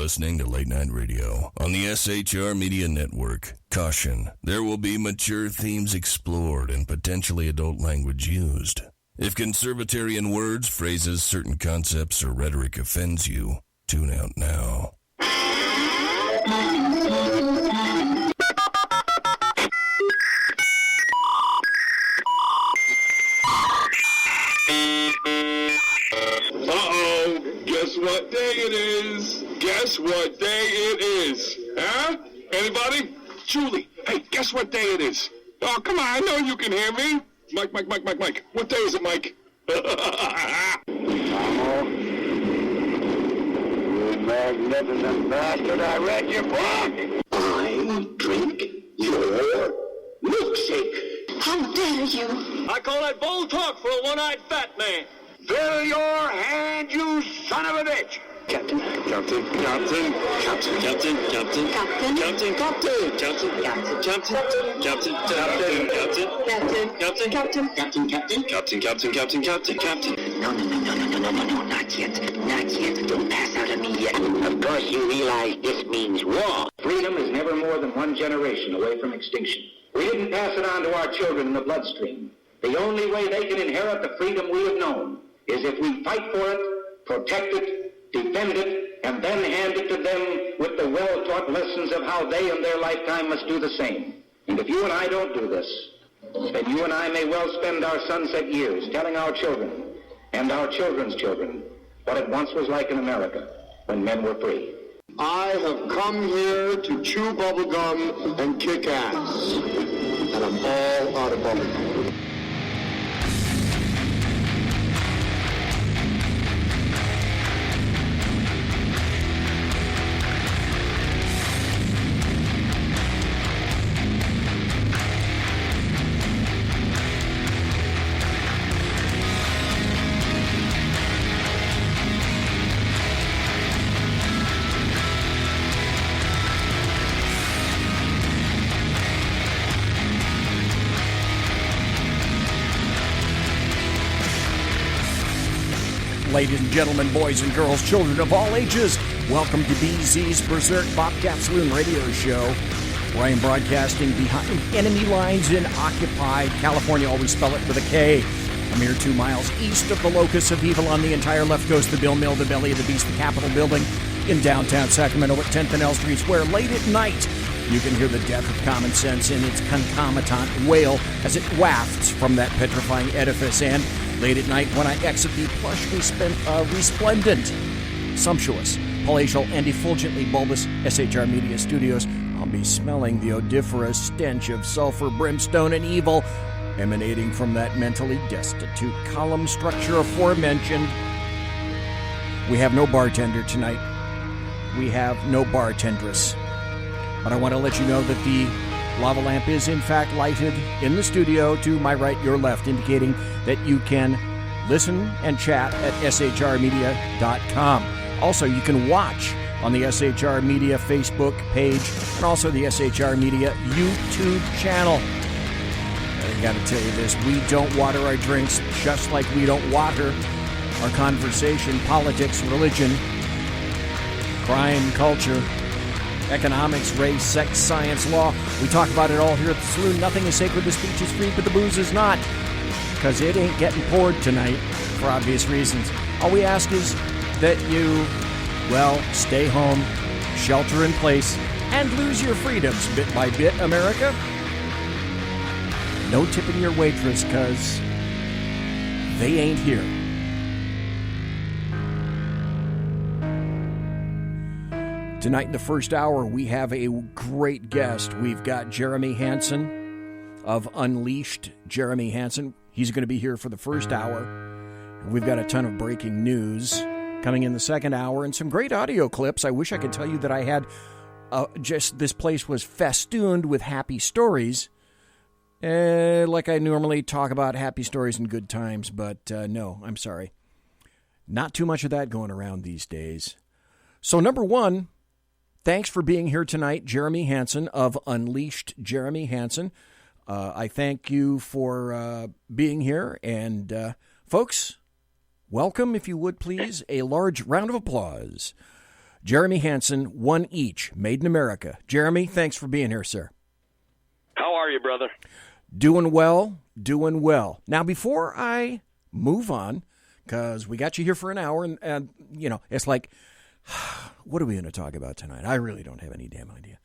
listening to Late Night Radio on the SHR Media Network. Caution, there will be mature themes explored and potentially adult language used. If conservatarian words, phrases, certain concepts, or rhetoric offends you, tune out now. Guess what day it is? Guess what day it is? Huh? Anybody? Julie, hey, guess what day it is? Oh, come on, I know you can hear me. Mike. What day is it, Mike? Tomo, you magnificent bastard, I read your book. I drink your milkshake. How dare you? I call that bold talk for a one-eyed fat man. Fill your hand, you son of a bitch! Captain. Captain. Captain. Captain. Captain. Captain. Captain. Captain. Captain. Captain. Captain. Captain. Captain. Captain. Captain. Captain. Captain. Captain. Captain. No, not yet. Not yet. Don't pass out on me yet. Of course you realize this means war. Freedom is never more than one generation away from extinction. We didn't pass it on to our children in the bloodstream. The only way they can inherit the freedom we have known is if we fight for it, protect it, defend it, and then hand it to them with the well-taught lessons of how they in their lifetime must do the same. And if you and I don't do this, then you and I may well spend our sunset years telling our children and our children's children what it once was like in America when men were free. I have come here to chew bubblegum and kick ass. And I'm all out of bubblegum. Ladies and gentlemen, boys and girls, children of all ages, welcome to BZ's Berserk Bobcat Saloon radio show, where I am broadcasting behind enemy lines in occupied California. Always spell it with a K. A mere 2 miles east of the locus of evil on the entire left coast, the Bill Mill, the belly of the beast, the Capitol building in downtown Sacramento at 10th and L Streets, where late at night you can hear the death of common sense in its concomitant wail as it wafts from that petrifying edifice. And late at night, when I exit the plush, resplendent, sumptuous, palatial, and effulgently bulbous SHR Media studios, I'll be smelling the odoriferous stench of sulfur, brimstone, and evil emanating from that mentally destitute column structure aforementioned. We have no bartender tonight. We have no bartendress. But I want to let you know that the lava lamp is in fact lighted in the studio to my right, your left, indicating that you can listen and chat at shrmedia.com. Also, you can watch on the SHR Media Facebook page and also the SHR Media YouTube channel. I got to tell you this, we don't water our drinks just like we don't water our conversation, politics, religion, crime, culture, economics, race, sex, science, law. We talk about it all here at the saloon. Nothing is sacred. The speech is free, but the booze is not. Because it ain't getting poured tonight, for obvious reasons. All we ask is that you, well, stay home, shelter in place, and lose your freedoms bit by bit, America. No tipping your waitress, because they ain't here. Tonight in the first hour, we have a great guest. We've got Jeremy Hanson of Unleashed. Jeremy Hanson, he's going to be here for the first hour. We've got a ton of breaking news coming in the second hour and some great audio clips. I wish I could tell you that I had just this place was festooned with happy stories. Like I normally talk about happy stories and good times, but no, I'm sorry. Not too much of that going around these days. So number one, thanks for being here tonight, Jeremy Hanson of Unleashed. Jeremy Hanson, I thank you for being here. And folks, welcome, if you would please, a large round of applause Jeremy Hanson, one each, made in America. Jeremy, thanks for being here, sir. How are you, brother? Doing well, doing well. Now, before I move on, because we got you here for an hour, and you know, it's like, what are we going to talk about tonight? I really don't have any damn idea.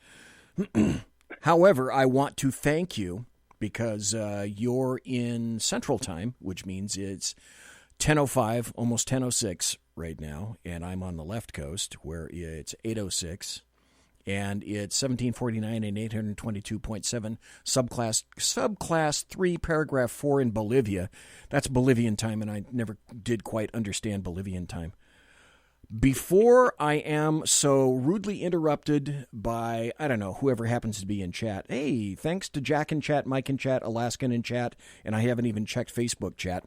However, I want to thank you because you're in Central Time, which means it's 10:05, almost 10:06 right now, and I'm on the left coast where it's 8:06, and it's 1749 and 822.7 subclass 3, paragraph 4 in Bolivia. That's Bolivian time, and I never did quite understand Bolivian time. Before I am so rudely interrupted by, I don't know, whoever happens to be in chat. Hey, thanks to Jack in chat, Mike in chat, Alaskan in chat, and I haven't even checked Facebook chat.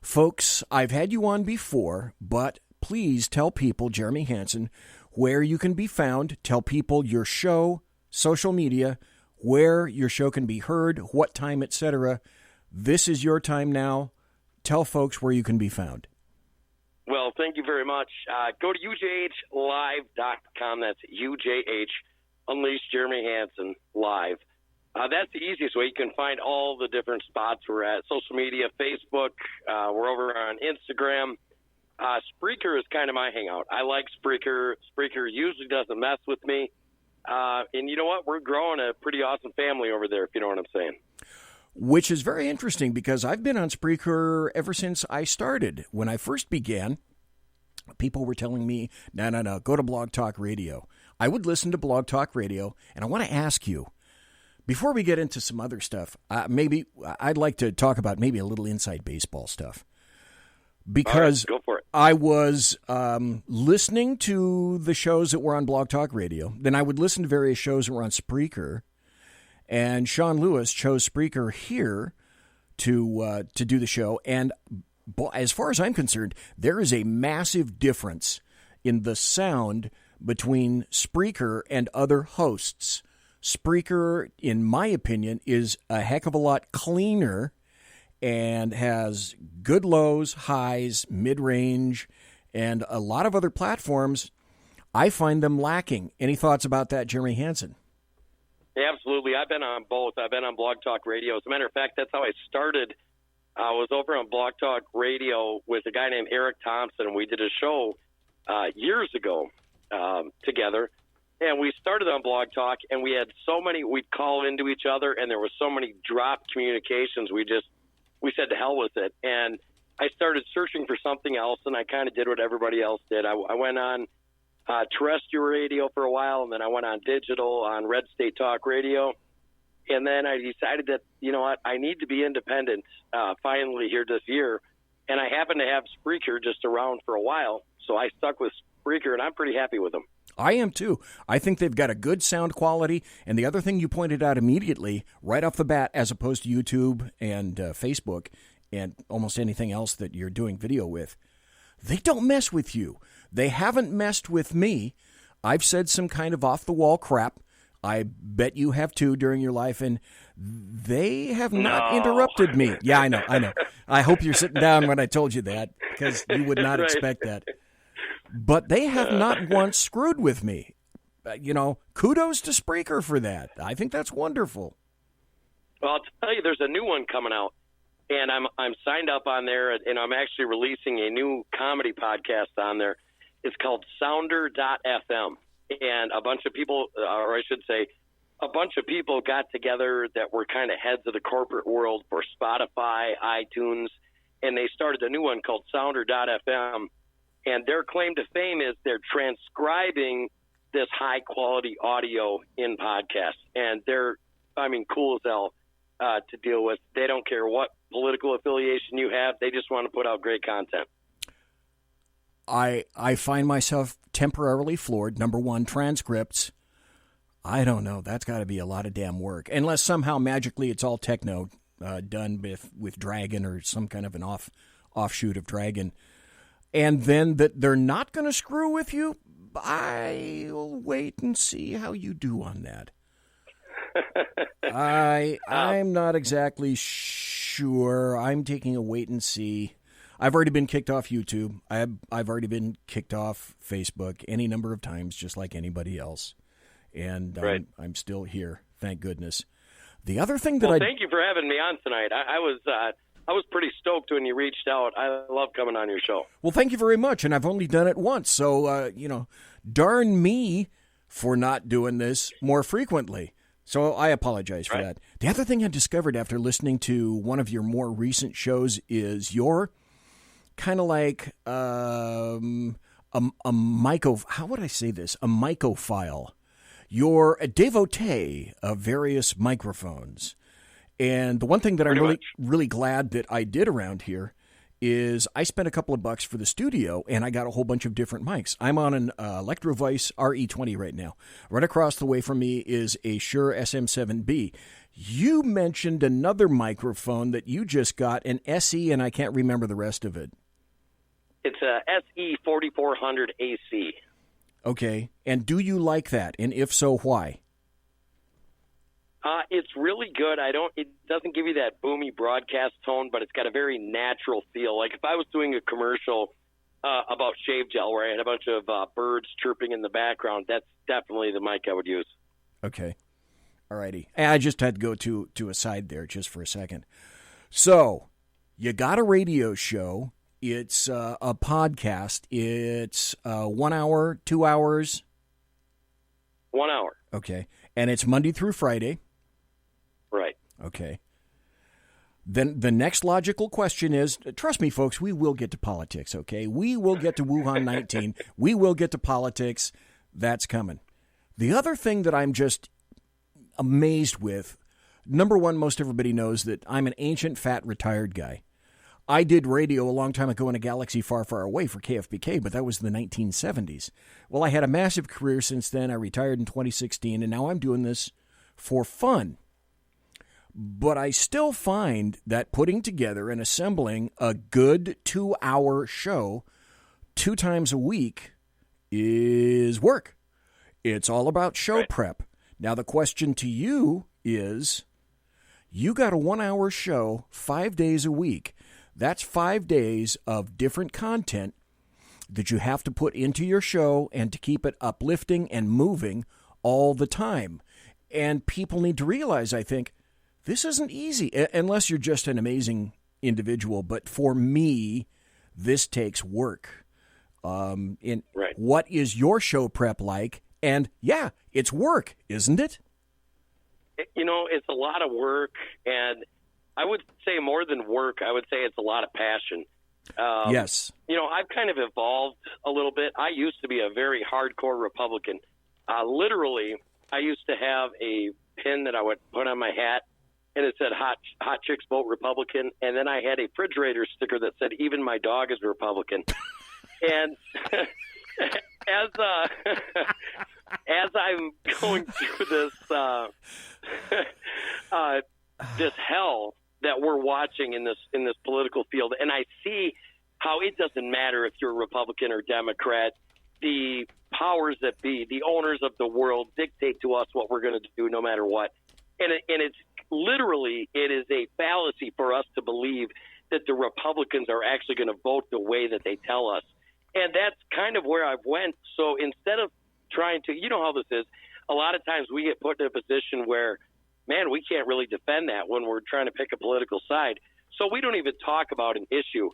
Folks, I've had you on before, but please tell people, Jeremy Hanson, where you can be found. Tell people your show, social media, where your show can be heard, what time, etc. This is your time now. Tell folks where you can be found. Well, thank you very much. Go to UJHlive.com. That's UJH, Unleash Jeremy Hanson Live. That's the easiest way. You can find all the different spots we're at. Social media, Facebook. We're over on Instagram. Spreaker is kind of my hangout. I like Spreaker. Spreaker usually doesn't mess with me. And you know what? We're growing a pretty awesome family over there, if you know what I'm saying. Which is very interesting because I've been on Spreaker ever since I started. When I first began, people were telling me, no, go to Blog Talk Radio. I would listen to Blog Talk Radio, and I want to ask you, before we get into some other stuff, maybe I'd like to talk about maybe a little inside baseball stuff. Because go for it. I was listening to the shows that were on Blog Talk Radio. Then I would listen to various shows that were on Spreaker. And Sean Lewis chose Spreaker here to do the show. And as far as I'm concerned, there is a massive difference in the sound between Spreaker and other hosts. Spreaker, in my opinion, is a heck of a lot cleaner and has good lows, highs, mid-range, and a lot of other platforms. I find them lacking. Any thoughts about that, Jeremy Hanson? Yeah, absolutely. I've been on both. I've been on Blog Talk Radio. As a matter of fact, that's how I started. I was over on Blog Talk Radio with a guy named Eric Thompson, and we did a show years ago together. And we started on Blog Talk, and we had so many, we'd call into each other, and there was so many dropped communications. We said to hell with it. And I started searching for something else, and I kind of did what everybody else did. I went on terrestrial radio for a while, and then I went on digital on Red State Talk Radio. And then I decided that, you know what, I need to be independent finally here this year. And I happened to have Spreaker just around for a while, so I stuck with Spreaker, and I'm pretty happy with them. I am too. I think they've got a good sound quality. And the other thing you pointed out immediately, right off the bat, as opposed to YouTube and Facebook and almost anything else that you're doing video with, they don't mess with you. They haven't messed with me. I've said some kind of off-the-wall crap. I bet you have too during your life, and they have not interrupted me. Yeah, I know. I hope you're sitting down when I told you that, because you would not expect that. But they have not once screwed with me. Kudos to Spreaker for that. I think that's wonderful. Well, I'll tell you, there's a new one coming out, and I'm signed up on there, and I'm actually releasing a new comedy podcast on there. It's called Sounder.fm, and a bunch of people, or I should say, a bunch of people got together that were kind of heads of the corporate world for Spotify, iTunes, and they started a new one called Sounder.fm. And their claim to fame is they're transcribing this high-quality audio in podcasts. And they're, cool as hell to deal with. They don't care what political affiliation you have. They just want to put out great content. I find myself temporarily floored. Number one, transcripts. I don't know. That's got to be a lot of damn work. Unless somehow magically it's all techno done with Dragon or some kind of an offshoot of Dragon. And then that they're not going to screw with you, I'll wait and see how you do on that. I'm not exactly sure. I'm taking a wait and see. I've already been kicked off YouTube. I've already been kicked off Facebook any number of times, just like anybody else. And Right. I'm still here, thank goodness. The other thing that thank you for having me on tonight. I was pretty stoked when you reached out. I love coming on your show. Well, thank you very much, and I've only done it once, so, darn me for not doing this more frequently. So I apologize for that. The other thing I discovered after listening to one of your more recent shows is you're kind of like a how would I say this? A mycophile. You're a devotee of various microphones. And the one thing that I'm really glad that I did around here is I spent a couple of bucks for the studio, and I got a whole bunch of different mics. I'm on an Electrovoice RE20 right now. Right across the way from me is a Shure SM7B. You mentioned another microphone that you just got, an SE, and I can't remember the rest of it. It's a SE4400 AC. Okay, and do you like that? And if so, why? It's really good. It doesn't give you that boomy broadcast tone, but it's got a very natural feel. Like if I was doing a commercial about shave gel where I had a bunch of birds chirping in the background, that's definitely the mic I would use. Okay. All righty. I just had to go to a side there just for a second. So, you got a radio show. It's a podcast. It's 1 hour, 2 hours? 1 hour. Okay. And it's Monday through Friday? Right. Okay. Then the next logical question is, trust me, folks, we will get to politics, okay? We will get to Wuhan 19. We will get to politics. That's coming. The other thing that I'm just amazed with, number one, most everybody knows that I'm an ancient, fat, retired guy. I did radio a long time ago in a galaxy far, far away for KFBK, but that was the 1970s. Well, I had a massive career since then. I retired in 2016, and now I'm doing this for fun. But I still find that putting together and assembling a good 2-hour show 2 times a week is work. It's all about show prep. Now, the question to you is, you got a 1-hour show 5 days a week. That's 5 days of different content that you have to put into your show and to keep it uplifting and moving all the time. And people need to realize, I think, this isn't easy unless you're just an amazing individual. But for me, this takes work. What is your show prep like? And yeah, it's work, isn't it? It's a lot of work, and I would say more than work. I would say it's a lot of passion. Yes. I've kind of evolved a little bit. I used to be a very hardcore Republican. Literally, I used to have a pin that I would put on my hat, and it said Hot Chicks Vote Republican. And then I had a refrigerator sticker that said, even my dog is Republican. And as I'm going through this this hell that we're watching in this political field, and I see how it doesn't matter if you're a Republican or Democrat. The powers that be, the owners of the world, dictate to us what we're going to do no matter what. And it's literally, it is a fallacy for us to believe that the Republicans are actually going to vote the way that they tell us. And that's kind of where I've went. So instead of trying to, you know how this is, a lot of times we get put in a position where, man, we can't really defend that when we're trying to pick a political side. So we don't even talk about an issue.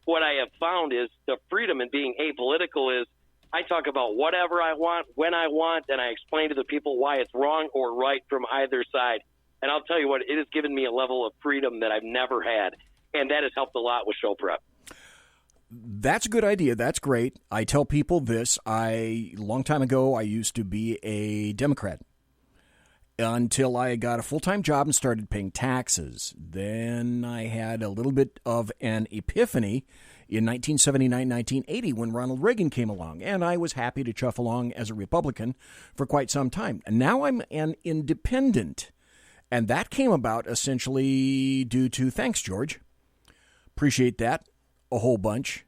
What I have found is the freedom in being apolitical is I talk about whatever I want, when I want, and I explain to the people why it's wrong or right from either side. And I'll tell you what, it has given me a level of freedom that I've never had, and that has helped a lot with show prep. That's a good idea. That's great. I tell people this. Long time ago, I used to be a Democrat until I got a full-time job and started paying taxes. Then I had a little bit of an epiphany in 1979, 1980 when Ronald Reagan came along, and I was happy to chuff along as a Republican for quite some time. And now I'm an independent, and that came about essentially due to, thanks, George. Appreciate that a whole bunch.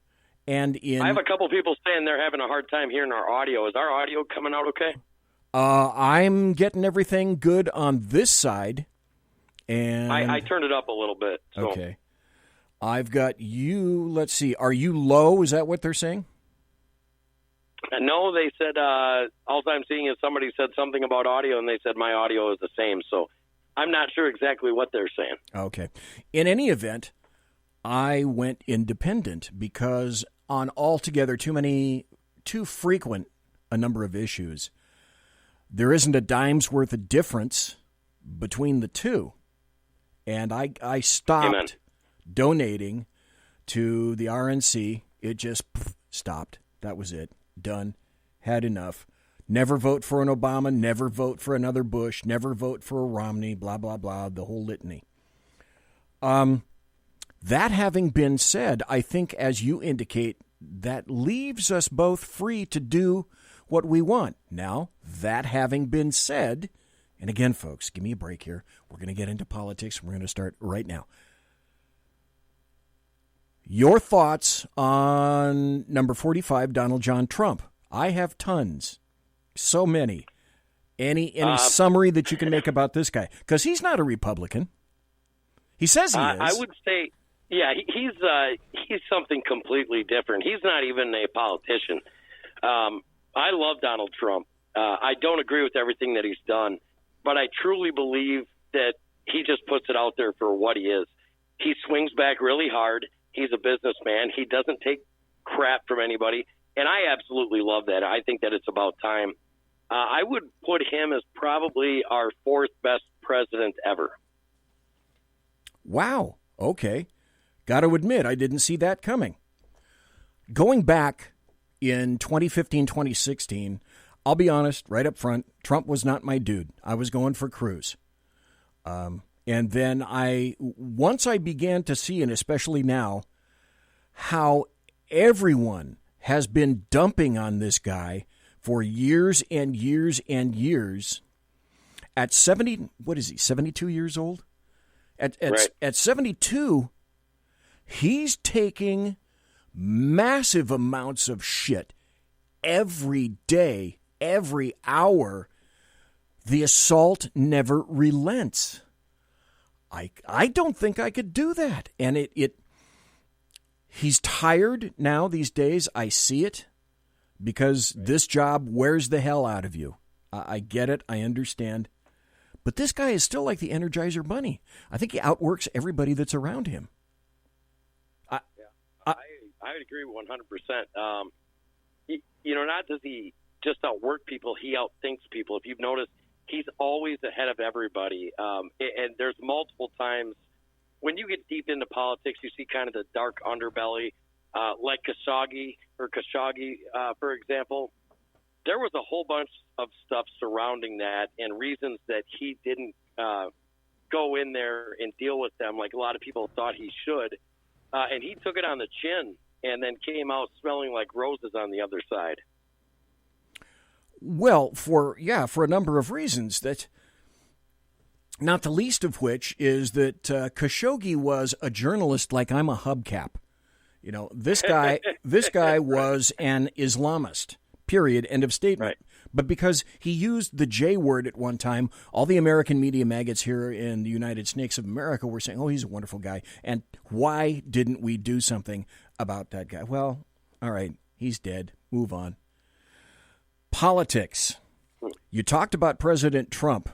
And I have a couple people saying they're having a hard time hearing our audio. Is our audio coming out okay? I'm getting everything good on this side. And I turned it up a little bit. So. Okay. I've got you. Let's see. Are you low? Is that what they're saying? No, they said, all I'm seeing is somebody said something about audio, and they said my audio is the same. So I'm not sure exactly what they're saying. Okay. In any event, I went independent because on altogether too frequent a number of issues, there isn't a dime's worth of difference between the two. And I stopped Amen. donating to the RNC. It just stopped. That was it. Done. Had enough. Never vote for an Obama. Never vote for another Bush. Never vote for a Romney. Blah, blah, blah. The whole litany. That having been said, I think, as you indicate, that leaves us both free to do what we want. Now, that having been said, and again, folks, give me a break here. We're going to get into politics, and we're going to start right now. Your thoughts on number 45, Donald John Trump. I have tons. So many. Any summary that you can make about this guy? Because he's not a Republican. He says he is. I would say, yeah, he's something completely different. He's not even a politician. I love Donald Trump. I don't agree with everything that he's done, but I truly believe that he just puts it out there for what he is. He swings back really hard. He's a businessman. He doesn't take crap from anybody, and I absolutely love that. I think that it's about time. I would put him as probably our fourth best president ever. Wow. Okay. Got to admit, I didn't see that coming. Going back in 2015, 2016, I'll be honest, right up front, Trump was not my dude. I was going for Cruz. And then once I began to see, and especially now, how everyone has been dumping on this guy for years and years and years. At 72 years old? At 72, he's taking massive amounts of shit every day, every hour. The assault never relents. I don't think I could do that. And he's tired now these days. I see it because this job wears the hell out of you. I get it. I understand. But this guy is still like the Energizer Bunny. I think he outworks everybody that's around him. I would agree 100%. Not does he just outwork people, he outthinks people. If you've noticed, he's always ahead of everybody. And there's multiple times when you get deep into politics, you see kind of the dark underbelly, like Khashoggi, for example. There was a whole bunch of stuff surrounding that and reasons that he didn't go in there and deal with them like a lot of people thought he should. And he took it on the chin and then came out smelling like roses on the other side. Well, for a number of reasons, that not the least of which is that Khashoggi was a journalist like I'm a hubcap. This guy was an Islamist. Period. End of statement. Right. But because he used the J word at one time, all the American media maggots here in the United Snakes of America were saying, oh, he's a wonderful guy. And why didn't we do something about that guy? Well, all right, he's dead. Move on. Politics. You talked about President Trump.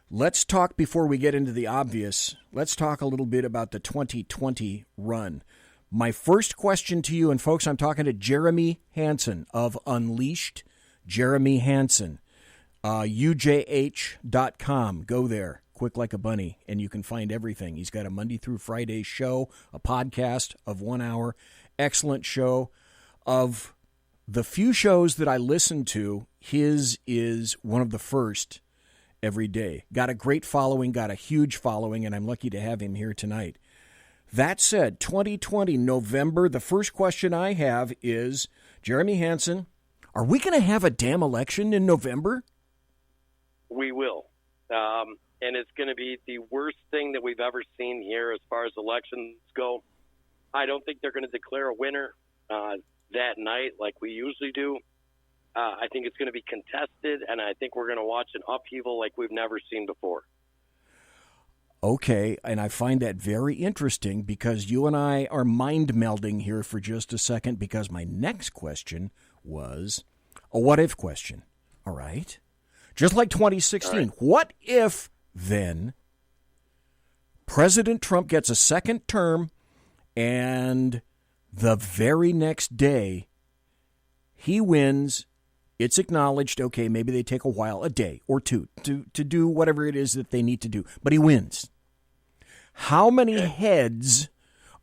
Let's talk, before we get into the obvious, let's talk a little bit about the 2020 run. My first question to you, and folks, I'm talking to Jeremy Hanson of Unleashed. Jeremy Hanson, UJH.com. Go there, quick like a bunny, and you can find everything. He's got a Monday through Friday show, a podcast of 1 hour. Excellent show. Of the few shows that I listen to, his is one of the first every day. Got a great following, got a huge following, and I'm lucky to have him here tonight. That said, 2020, November, the first question I have is, Jeremy Hanson, are we going to have a damn election in November? We will. And it's going to be the worst thing that we've ever seen here as far as elections go. I don't think they're going to declare a winner that night like we usually do. I think it's going to be contested, and I think we're going to watch an upheaval like we've never seen before. Okay, and I find that very interesting because you and I are mind melding here for just a second because my next question was a what if question. All right? Just like 2016. Right. What if then President Trump gets a second term and the very next day he wins? It's acknowledged, okay, maybe they take a while, a day or two, to do whatever it is that they need to do. But he wins. How many heads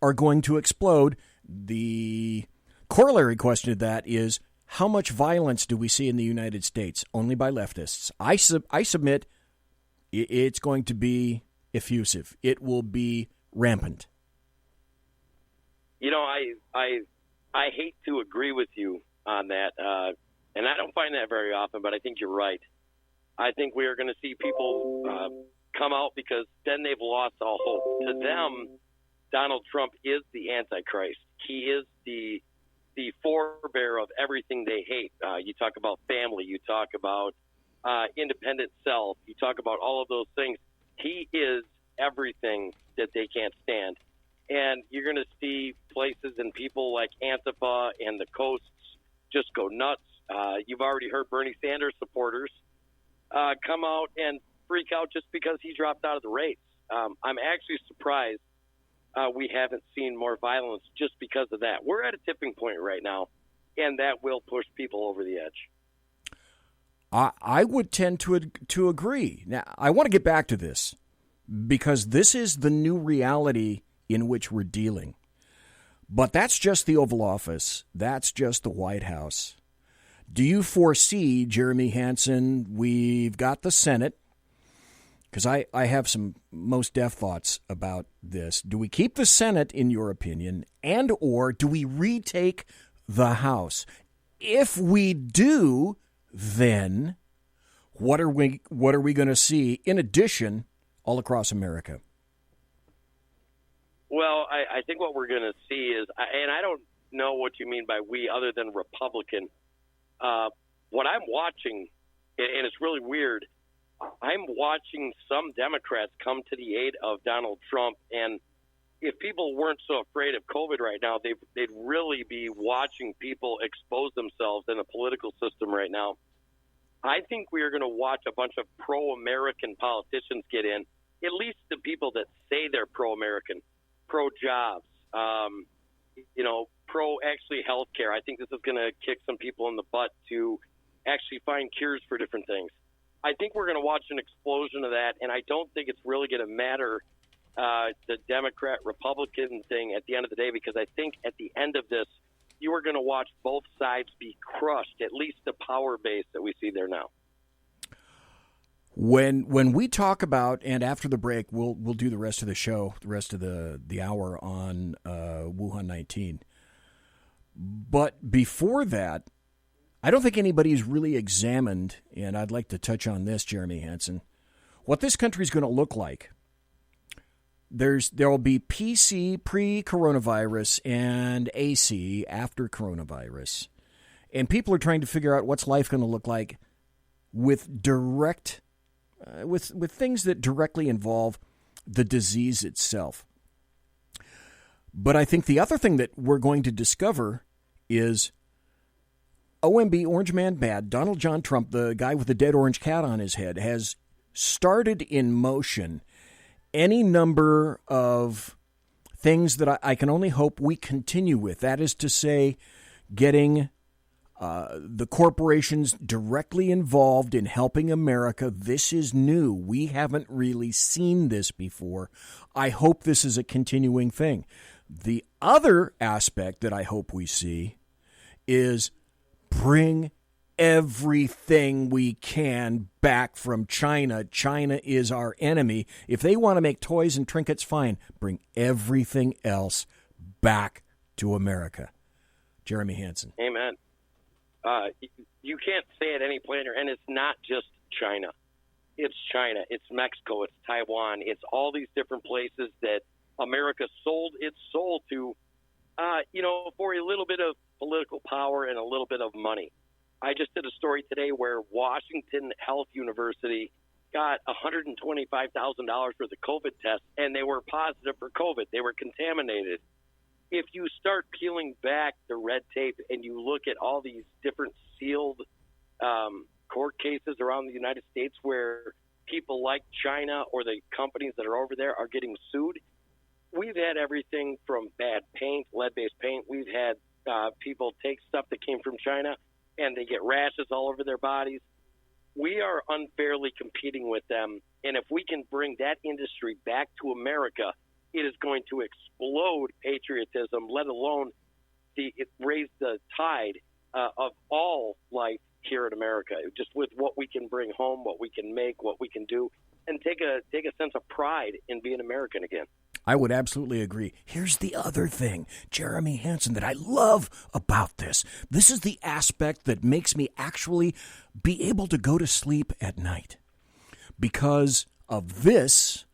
are going to explode? The corollary question to that is, how much violence do we see in the United States? Only by leftists. I submit it's going to be effusive. It will be rampant. You know, I hate to agree with you on that. And I don't find that very often, but I think you're right. I think we are going to see people come out because then they've lost all hope. To them, Donald Trump is the Antichrist. He is the forebearer of everything they hate. You talk about family. You talk about independent self. You talk about all of those things. He is everything that they can't stand. And you're going to see places and people like Antifa and the coasts just go nuts. You've already heard Bernie Sanders supporters come out and freak out just because he dropped out of the race. I'm actually surprised we haven't seen more violence just because of that. We're at a tipping point right now, and that will push people over the edge. I would tend to agree. Now, I want to get back to this because this is the new reality in which we're dealing. But that's just the Oval Office. That's just the White House. Do you foresee, Jeremy Hanson, we've got the Senate, because I have some most def thoughts about this. Do we keep the Senate, in your opinion, and or do we retake the House? If we do, then what are we going to see in addition all across America? Well, I think what we're going to see is, and I don't know what you mean by we other than Republican. What I'm watching, and it's really weird, I'm watching some Democrats come to the aid of Donald Trump. And if people weren't so afraid of COVID right now, they'd really be watching people expose themselves in the political system right now. I think we are going to watch a bunch of pro-American politicians get in, at least the people that say they're pro-American, pro-jobs, pro-actually health care. I think this is going to kick some people in the butt to actually find cures for different things. I think we're going to watch an explosion of that, and I don't think it's really going to matter the Democrat-Republican thing at the end of the day, because I think at the end of this, you are going to watch both sides be crushed, at least the power base that we see there now. When we talk about, and after the break, we'll do the rest of the show, the rest of the hour on Wuhan 19. But before that, I don't think anybody's really examined, and I'd like to touch on this, Jeremy Hanson, what this country is going to look like. There will be PC pre-coronavirus and AC after coronavirus. And people are trying to figure out what's life going to look like with direct, with things that directly involve the disease itself. But I think the other thing that we're going to discover is OMB, Orange Man Bad, Donald John Trump, the guy with the dead orange cat on his head, has started in motion any number of things that I can only hope we continue with. That is to say, getting the corporations directly involved in helping America. This is new. We haven't really seen this before. I hope this is a continuing thing. The other aspect that I hope we see is bring everything we can back from China. China is our enemy. If they want to make toys and trinkets, fine. Bring everything else back to America. Jeremy Hanson. Amen. You can't say it any plainer, and it's not just China. It's China. It's Mexico. It's Taiwan. It's all these different places that America sold its soul to, for a little bit of political power and a little bit of money. I just did a story today where Washington Health University got $125,000 worth of COVID tests, and they were positive for COVID. They were contaminated. If you start peeling back the red tape and you look at all these different sealed court cases around the United States where people like China or the companies that are over there are getting sued, we've had everything from bad paint, lead-based paint. We've had people take stuff that came from China and they get rashes all over their bodies. We are unfairly competing with them, and if we can bring that industry back to America, it is going to explode patriotism, let alone raise the tide of all life here in America, just with what we can bring home, what we can make, what we can do, and take a sense of pride in being American again. I would absolutely agree. Here's the other thing, Jeremy Hanson, that I love about this. This is the aspect that makes me actually be able to go to sleep at night. Because of this,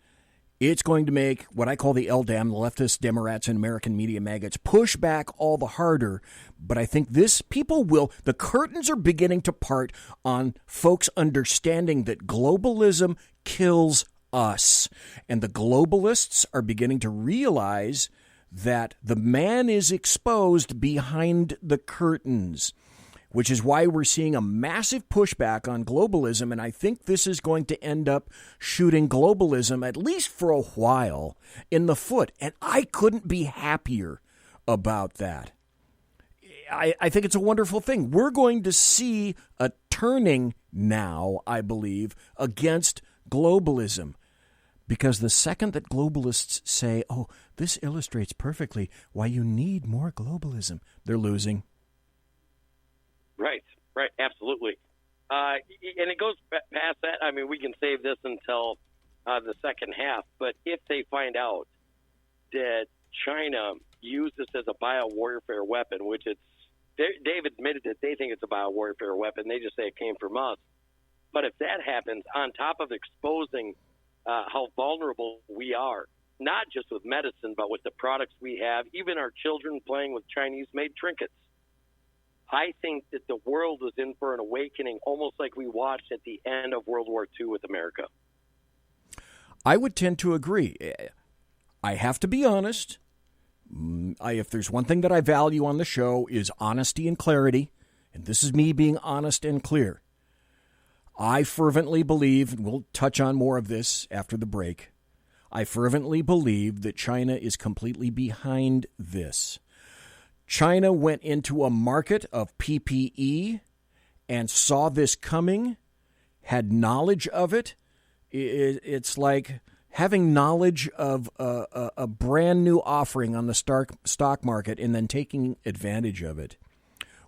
it's going to make what I call the LDAM, the leftist Democrats and American media maggots, push back all the harder. But I think the curtains are beginning to part on folks understanding that globalism kills us. And the globalists are beginning to realize that the man is exposed behind the curtains, which is why we're seeing a massive pushback on globalism. And I think this is going to end up shooting globalism, at least for a while, in the foot. And I couldn't be happier about that. I think it's a wonderful thing. We're going to see a turning now, I believe, against globalism. Because the second that globalists say, oh, this illustrates perfectly why you need more globalism, they're losing. Right, absolutely. And it goes past that. I mean, we can save this until the second half, but if they find out that China used this as a biowarfare weapon, which they've admitted that they think it's a biowarfare weapon, they just say it came from us. But if that happens, on top of exposing how vulnerable we are, not just with medicine, but with the products we have, even our children playing with Chinese-made trinkets, I think that the world was in for an awakening, almost like we watched at the end of World War II with America. I would tend to agree. I have to be honest. If there's one thing that I value on the show is honesty and clarity, and this is me being honest and clear. I fervently believe, and we'll touch on more of this after the break, I fervently believe that China is completely behind this. China went into a market of PPE and saw this coming, had knowledge of it. It's like having knowledge of a brand new offering on the stock market and then taking advantage of it.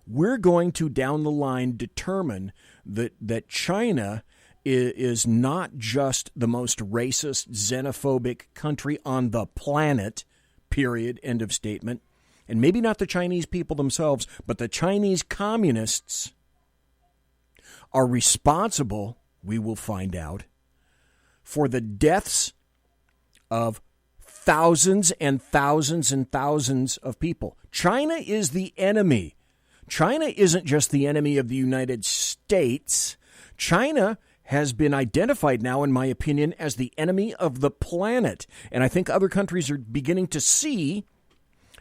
We're going to, down the line, determine that China is not just the most racist, xenophobic country on the planet, period, end of statement. And maybe not the Chinese people themselves, but the Chinese communists are responsible, we will find out, for the deaths of thousands and thousands and thousands of people. China is the enemy. China isn't just the enemy of the United States. China has been identified now, in my opinion, as the enemy of the planet. And I think other countries are beginning to see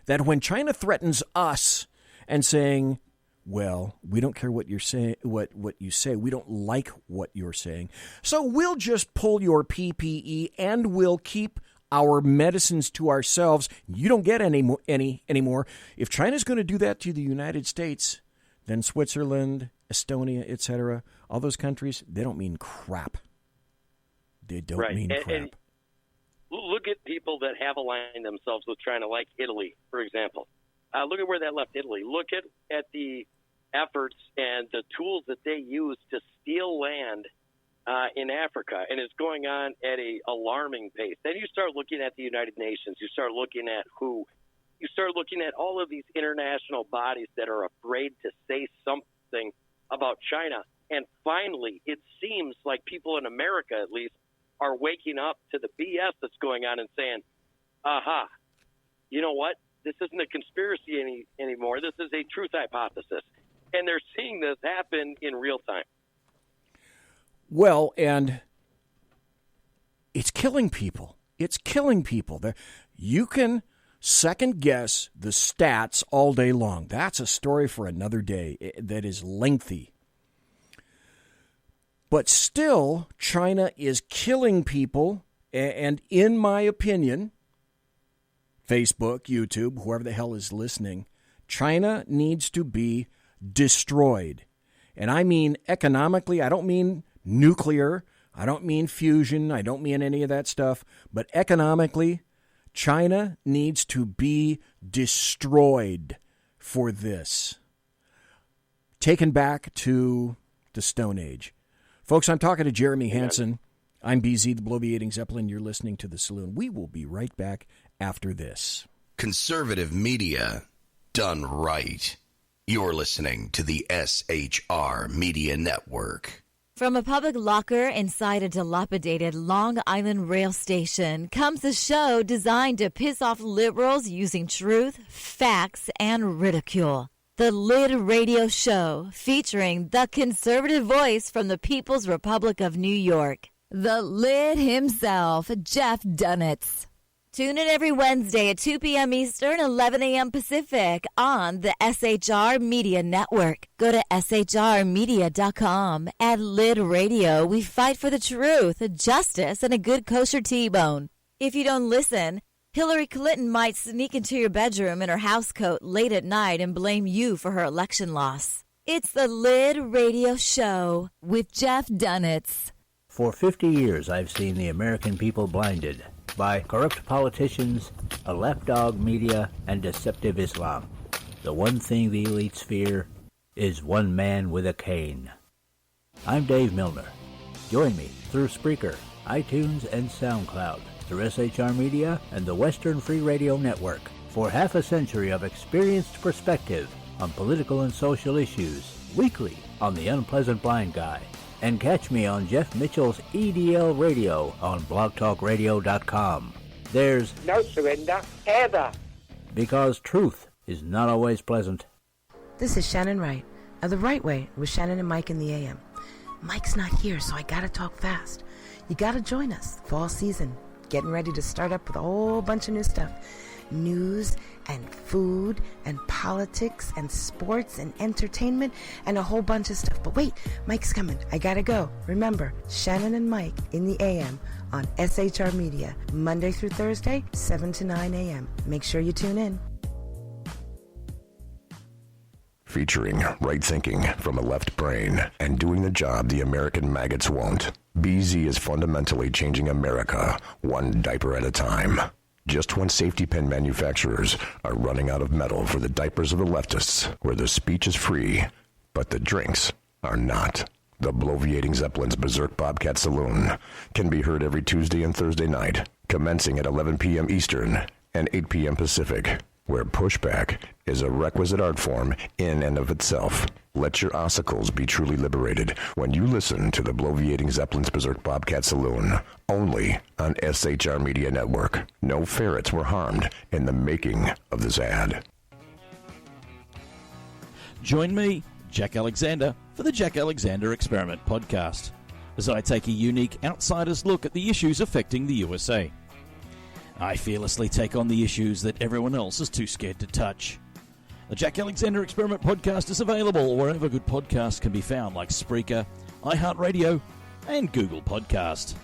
that when China threatens us and saying, well, we don't care what you're saying, what you say, we don't like what you're saying, so we'll just pull your PPE and we'll keep our medicines to ourselves. You don't get any anymore. If China's going to do that to the United States, then Switzerland, Estonia, etc., all those countries, they don't mean crap. They don't mean crap. And look at people that have aligned themselves with China, like Italy, for example. Look at where that left Italy. Look at the efforts and the tools that they use to steal land in Africa, and it's going on at an alarming pace. Then you start looking at the United Nations. You start looking at WHO. You start looking at all of these international bodies that are afraid to say something about China. And finally, it seems like people in America, at least, are waking up to the BS that's going on and saying, aha, you know what? This isn't a conspiracy anymore. This is a truth hypothesis. And they're seeing this happen in real time. Well, and killing people. It's killing people. You can second guess the stats all day long. That's a story for another day that is lengthy. But still, China is killing people, and in my opinion, Facebook, YouTube, whoever the hell is listening, China needs to be destroyed. And I mean economically. I don't mean nuclear. I don't mean fusion. I don't mean any of that stuff. But economically, China needs to be destroyed for this. Taken back to the Stone Age. Folks, I'm talking to Jeremy Hanson. I'm BZ, the Bloviating Zeppelin. You're listening to The Saloon. We will be right back after this. Conservative media done right. You're listening to the SHR Media Network. From a public locker inside a dilapidated Long Island rail station comes a show designed to piss off liberals using truth, facts, and ridicule. The Lid Radio Show, featuring the conservative voice from the People's Republic of New York, the Lid himself, Jeff Dunitz. Tune in every Wednesday at 2 p.m. Eastern, 11 a.m. Pacific on the SHR Media Network. Go to shrmedia.com. At Lid Radio, we fight for the truth, justice, and a good kosher T-bone. If you don't listen, Hillary Clinton might sneak into your bedroom in her housecoat late at night and blame you for her election loss. It's the Lid Radio Show with Jeff Dunitz. For 50 years, I've seen the American people blinded by corrupt politicians, a lapdog media, and deceptive Islam. The one thing the elites fear is one man with a cane. I'm Dave Milner. Join me through Spreaker, iTunes, and SoundCloud, through SHR Media and the Western Free Radio Network, for half a century of experienced perspective on political and social issues, weekly on The Unpleasant Blind Guy. And catch me on Jeff Mitchell's EDL Radio on blogtalkradio.com. There's no surrender, ever. Because truth is not always pleasant. This is Shannon Wright of The Right Way with Shannon and Mike in the AM. Mike's not here, so I gotta talk fast. You gotta join us. Fall season. Getting ready to start up with a whole bunch of new stuff. News and food and politics and sports and entertainment and a whole bunch of stuff. But wait, Mike's coming. I gotta go. Remember, Shannon and Mike in the AM on SHR Media, Monday through Thursday, 7 to 9 a.m. Make sure you tune in. Featuring right thinking from a left brain and doing the job the American maggots won't. BZ is fundamentally changing America, one diaper at a time. Just when safety pin manufacturers are running out of metal for the diapers of the leftists, where the speech is free, but the drinks are not. The Bloviating Zeppelin's Berserk Bobcat Saloon can be heard every Tuesday and Thursday night, commencing at 11 p.m. Eastern and 8 p.m. Pacific, where pushback is a requisite art form in and of itself. Let your ossicles be truly liberated when you listen to the Bloviating Zeppelin's Berserk Bobcat Saloon, only on SHR Media Network. No ferrets were harmed in the making of this ad. Join me, Jack Alexander, for the Jack Alexander Experiment podcast, as I take a unique outsider's look at the issues affecting the USA. I fearlessly take on the issues that everyone else is too scared to touch. The Jack Alexander Experiment podcast is available wherever good podcasts can be found, like Spreaker, iHeartRadio, and Google Podcast.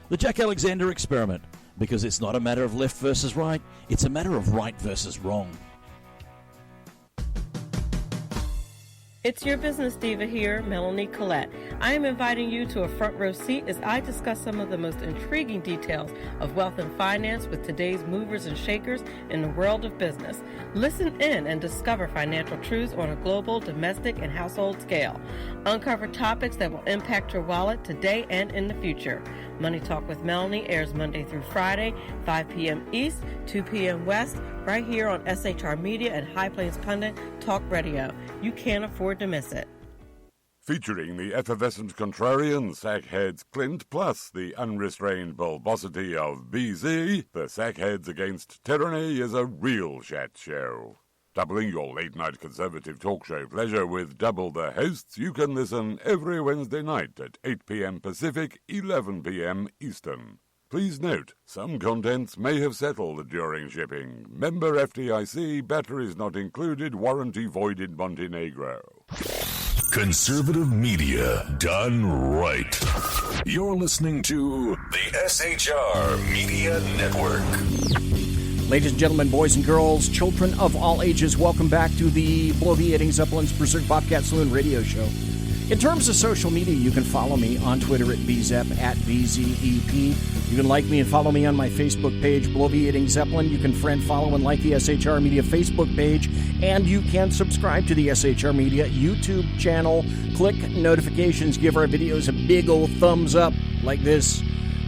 The Jack Alexander Experiment, because it's not a matter of left versus right, it's a matter of right versus wrong. It's your business diva here, Melanie Collette. I am inviting you to a front row seat as I discuss some of the most intriguing details of wealth and finance with today's movers and shakers in the world of business. Listen in and discover financial truths on a global, domestic, and household scale. Uncover topics that will impact your wallet today and in the future. Money Talk with Melanie airs Monday through Friday, 5 p.m. East, 2 p.m. West, right here on SHR Media and High Plains Pundit Talk Radio. You can't afford to miss it. Featuring the effervescent contrarian Sackheads Clint, plus the unrestrained bulbosity of BZ, the Sackheads Against Tyranny is a real chat show. Doubling your late-night conservative talk show pleasure with Double the Hosts, you can listen every Wednesday night at 8 p.m. Pacific, 11 p.m. Eastern. Please note, some contents may have settled during shipping. Member FDIC, batteries not included, warranty void in Montenegro. Conservative media done right. You're listening to the SHR Media Network. Ladies and gentlemen, boys and girls, children of all ages, welcome back to the Bloviating Zeppelin's Berserk Bobcat Saloon radio show. In terms of social media, you can follow me on Twitter at BZEP, at BZEP. You can like me and follow me on my Facebook page, Bloviating Zeppelin. You can friend, follow, and like the SHR Media Facebook page. And you can subscribe to the SHR Media YouTube channel. Click notifications, give our videos a big old thumbs up like this.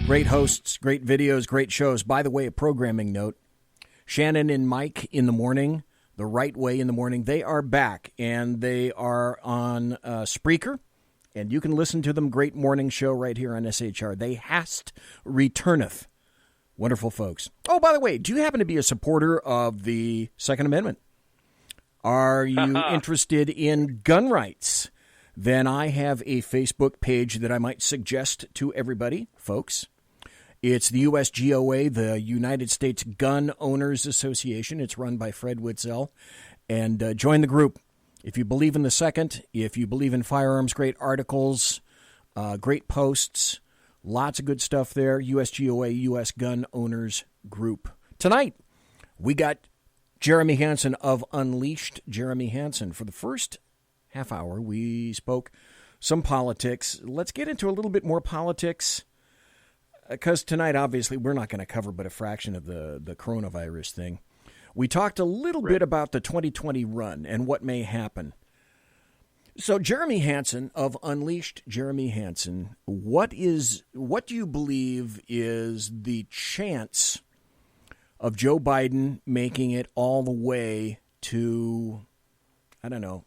Great hosts, great videos, great shows. By the way, a programming note. Shannon and Mike in the morning, the right way in the morning, they are back, and they are on Spreaker, and you can listen to them. Great morning show right here on SHR. They hast returneth. Wonderful folks. Oh, by the way, do you happen to be a supporter of the Second Amendment? Are you interested in gun rights? Then I have a Facebook page that I might suggest to everybody, folks. It's the USGOA, the United States Gun Owners Association. It's run by Fred Witzel. And join the group. If you believe in the second, if you believe in firearms, great articles, great posts, lots of good stuff there. USGOA, U.S. Gun Owners Group. Tonight, we got Jeremy Hanson of Unleashed. Jeremy Hanson. For the first half hour, we spoke some politics. Let's get into a little bit more politics. Because tonight, obviously, we're not going to cover but a fraction of the coronavirus thing. We talked a little bit about the 2020 run and what may happen. So, Jeremy Hanson of Unleashed, Jeremy Hanson, what do you believe is the chance of Joe Biden making it all the way to, I don't know,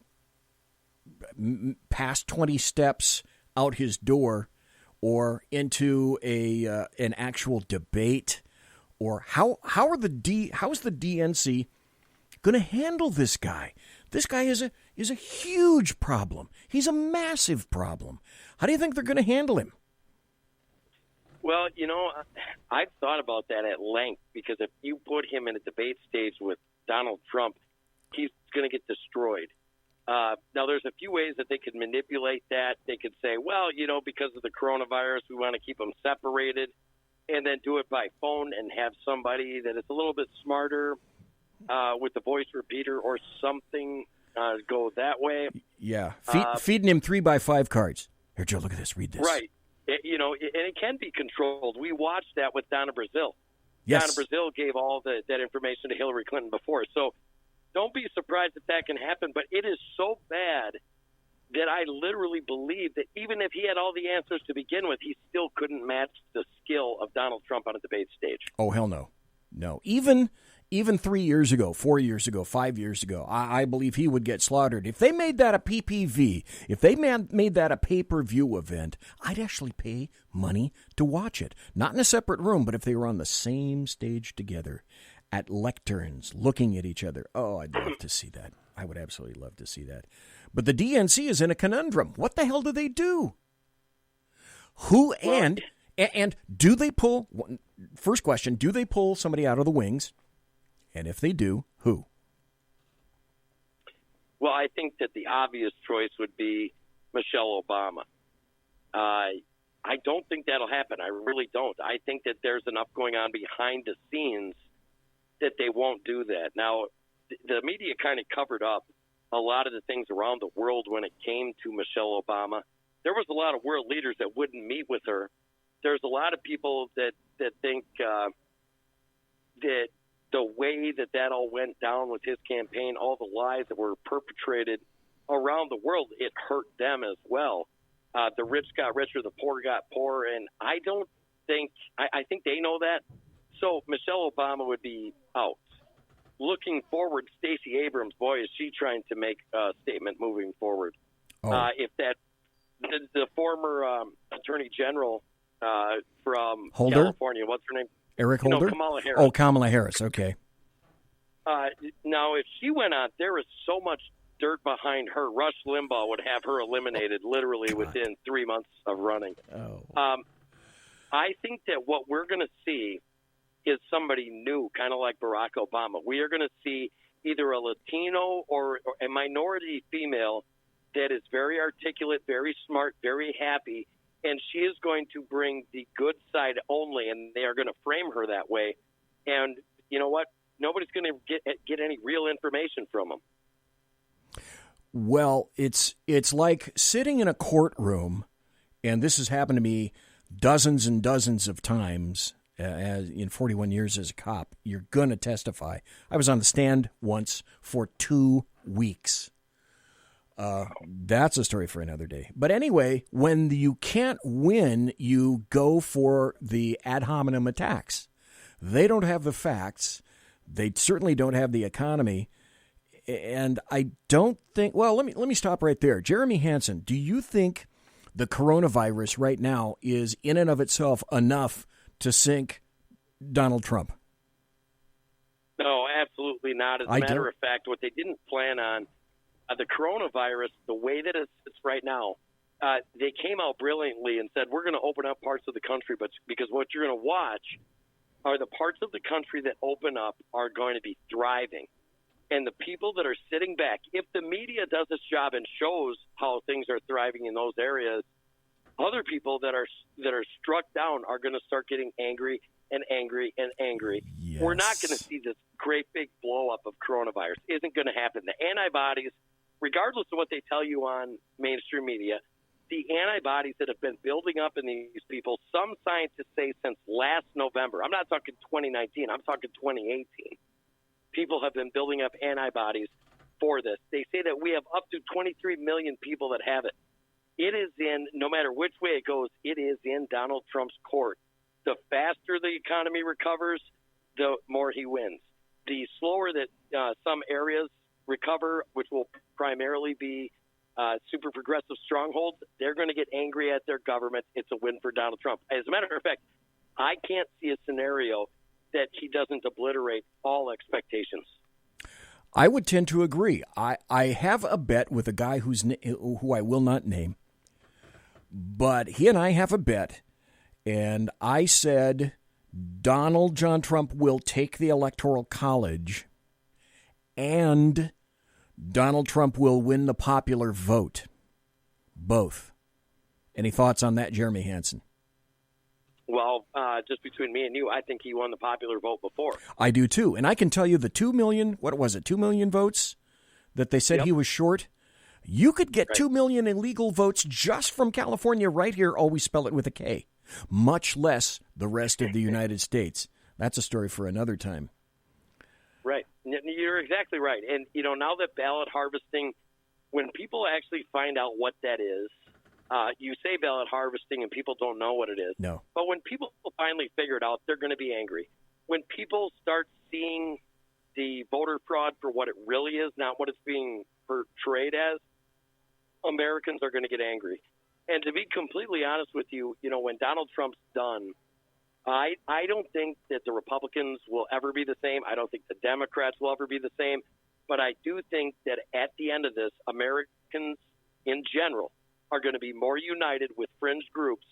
past 20 steps out his door, or into an actual debate, or how's the DNC going to handle this guy? This guy is a huge problem. He's a massive problem. How do you think they're going to handle him? Well, I've thought about that at length, because if you put him in a debate stage with Donald Trump, he's going to get destroyed. Now, there's a few ways that they could manipulate that. They could say, well, because of the coronavirus, we want to keep them separated, and then do it by phone and have somebody that is a little bit smarter with the voice repeater or something go that way. Yeah, feeding him 3x5 cards. Here, Joe, look at this. Read this. Right. And it can be controlled. We watched that with Donna Brazile. Yes. Donna Brazile gave all that information to Hillary Clinton before. So don't be surprised that can happen, but it is so bad that I literally believe that even if he had all the answers to begin with, he still couldn't match the skill of Donald Trump on a debate stage. Oh, hell no. No. Even 3 years ago, 4 years ago, 5 years ago, I believe he would get slaughtered. If they made that a PPV, if they made that a pay-per-view event, I'd actually pay money to watch it. Not in a separate room, but if they were on the same stage together, at lecterns, looking at each other. Oh, I'd love to see that. I would absolutely love to see that. But the DNC is in a conundrum. What the hell do they do? And do they pull, first question, do they pull somebody out of the wings? And if they do, who? Well, I think that the obvious choice would be Michelle Obama. I don't think that'll happen. I really don't. I think that there's enough going on behind the scenes that they won't do that. Now, the media kind of covered up a lot of the things around the world when it came to Michelle Obama. There was a lot of world leaders that wouldn't meet with her. There's a lot of people that think that the way that all went down with his campaign, all the lies that were perpetrated around the world, it hurt them as well. The rich got richer, the poor got poorer, and I think they know that. So Michelle Obama would be out. Looking forward, Stacey Abrams, boy, is she trying to make a statement moving forward. If that the former Attorney General from Holder? California, what's her name? Eric Holder? No, Kamala Harris. Oh, Kamala Harris, okay. Now, if she went on, there is so much dirt behind her. Rush Limbaugh would have her eliminated literally within 3 months of running. I think that what we're going to see is somebody new, kind of like Barack Obama. We are going to see either a Latino or a minority female that is very articulate, very smart, very happy, and she is going to bring the good side only, and they are going to frame her that way. And you know what? Nobody's going to get any real information from them. Well, it's like sitting in a courtroom, and this has happened to me dozens and dozens of times in 41 years as a cop. You're going to testify. I was on the stand once for 2 weeks. That's a story for another day. But anyway, when you can't win, you go for the ad hominem attacks. They don't have the facts. They certainly don't have the economy. And I don't think, well, let me stop right there. Jeremy Hanson, do you think the coronavirus right now is in and of itself enough to sink Donald Trump? No, absolutely not. As a matter of fact, what they didn't plan on, the coronavirus, the way that it's right now, they came out brilliantly and said, we're going to open up parts of the country, but because what you're going to watch are the parts of the country that open up are going to be thriving. And the people that are sitting back, if the media does its job and shows how things are thriving in those areas, other people that are struck down are going to start getting angry and angry and angry. Yes. We're not going to see this great big blow up of coronavirus. It isn't going to happen. The antibodies, regardless of what they tell you on mainstream media, the antibodies that have been building up in these people, some scientists say since last November. I'm not talking 2019. I'm talking 2018. People have been building up antibodies for this. They say that we have up to 23 million people that have it. It is in, no matter which way it goes, it is in Donald Trump's court. The faster the economy recovers, the more he wins. The slower that some areas recover, which will primarily be super progressive strongholds, they're going to get angry at their government. It's a win for Donald Trump. As a matter of fact, I can't see a scenario that he doesn't obliterate all expectations. I would tend to agree. I have a bet with a guy who I will not name, but he and I have a bet, and I said Donald John Trump will take the Electoral College, and Donald Trump will win the popular vote. Both. Any thoughts on that, Jeremy Hanson? Well, just between me and you, I think he won the popular vote before. I do, too. And I can tell you the 2 million, what was it, 2 million votes that they said he was short? You could get 2 million illegal votes just from California right here. Always spell it with a K. Much less the rest of the United States. That's a story for another time. Right. You're exactly right. And, now that ballot harvesting, when people actually find out what that is, you say ballot harvesting and people don't know what it is. No. But when people finally figure it out, they're going to be angry. When people start seeing the voter fraud for what it really is, not what it's being portrayed as, Americans are going to get angry. And to be completely honest with you, when Donald Trump's done, I don't think that the Republicans will ever be the same. I don't think the Democrats will ever be the same. But I do think that at the end of this, Americans in general are going to be more united with fringe groups,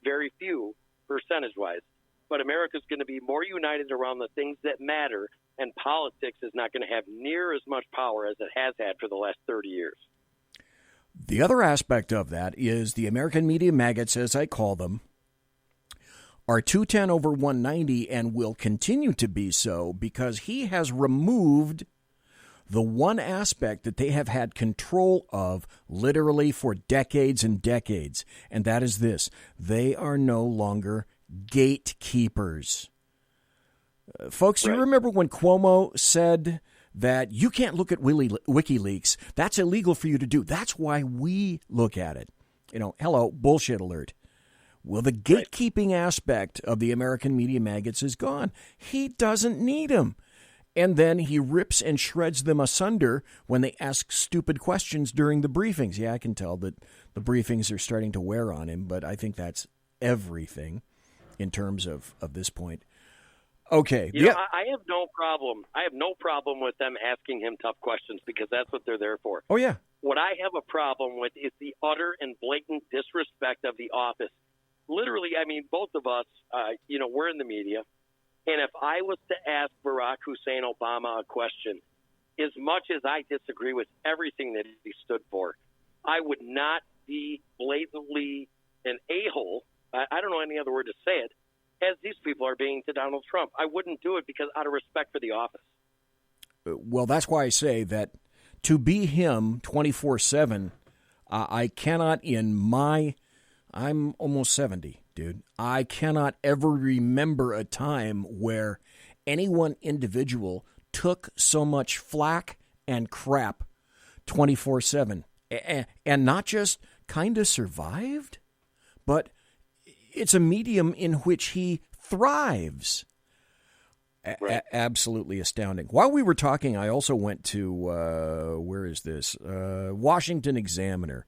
very few percentage-wise. But America's going to be more united around the things that matter, and politics is not going to have near as much power as it has had for the last 30 years. The other aspect of that is the American media maggots, as I call them, are 210 over 190 and will continue to be so because he has removed the one aspect that they have had control of literally for decades and decades, and that is this. They are no longer gatekeepers. Folks, do you remember when Cuomo said that you can't look at WikiLeaks? That's illegal for you to do. That's why we look at it. Hello, bullshit alert. Well, the gatekeeping aspect of the American media maggots is gone. He doesn't need them. And then he rips and shreds them asunder when they ask stupid questions during the briefings. Yeah, I can tell that the briefings are starting to wear on him, but I think that's everything in terms of this point. Okay. You know, I have no problem. I have no problem with them asking him tough questions because that's what they're there for. Oh, yeah. What I have a problem with is the utter and blatant disrespect of the office. Literally, I mean, both of us, we're in the media. And if I was to ask Barack Hussein Obama a question, as much as I disagree with everything that he stood for, I would not be blatantly an a-hole. I don't know any other word to say it, as these people are being to Donald Trump. I wouldn't do it because out of respect for the office. Well, that's why I say that to be him 24/7, I cannot I'm almost 70, dude. I cannot ever remember a time where any one individual took so much flack and crap 24/7 and not just kind of survived, but it's a medium in which he thrives. Right. Absolutely astounding. While we were talking, I also went to, where is this? Washington Examiner.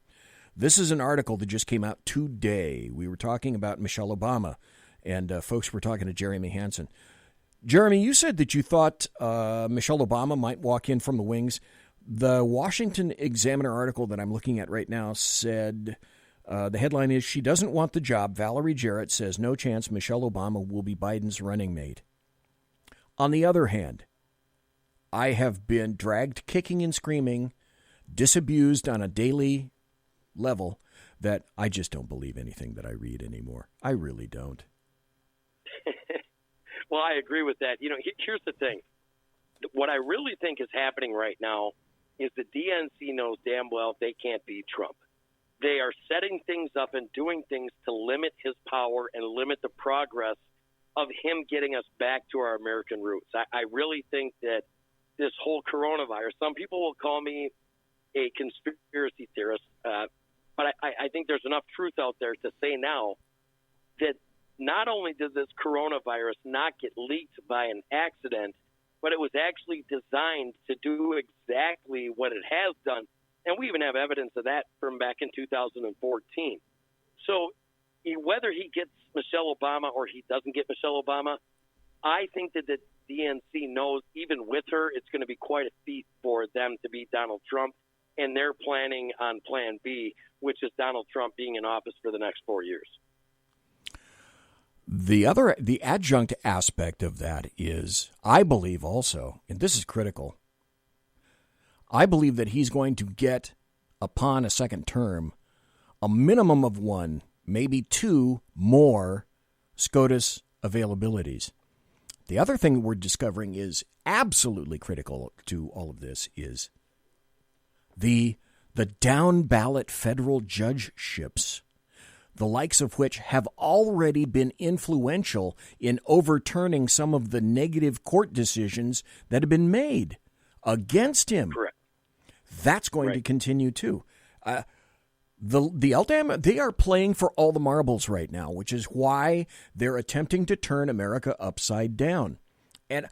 This is an article that just came out today. We were talking about Michelle Obama, and folks were talking to Jeremy Hanson. Jeremy, you said that you thought Michelle Obama might walk in from the wings. The Washington Examiner article that I'm looking at right now said, the headline is, "She doesn't want the job. Valerie Jarrett says no chance Michelle Obama will be Biden's running mate." On the other hand, I have been dragged kicking and screaming, disabused on a daily level, that I just don't believe anything that I read anymore. I really don't. Well, I agree with that. You know, here's the thing. What I really think is happening right now is the DNC knows damn well they can't beat Trump. They are setting things up and doing things to limit his power and limit the progress of him getting us back to our American roots. I really think that this whole coronavirus, some people will call me a conspiracy theorist, but I think there's enough truth out there to say now that not only did this coronavirus not get leaked by an accident, but it was actually designed to do exactly what it has done. And we even have evidence of that from back in 2014. So whether he gets Michelle Obama or he doesn't get Michelle Obama, I think that the DNC knows even with her, it's going to be quite a feat for them to beat Donald Trump. And they're planning on Plan B, which is Donald Trump being in office for the next 4 years. The adjunct aspect of that is, I believe also, and this is critical, I believe that he's going to get, upon a second term, a minimum of 1, maybe 2 more SCOTUS availabilities. The other thing we're discovering is absolutely critical to all of this is the down ballot federal judgeships, the likes of which have already been influential in overturning some of the negative court decisions that have been made against him. Correct. That's going to continue too. The LDAM, they are playing for all the marbles right now, which is why they're attempting to turn America upside down. And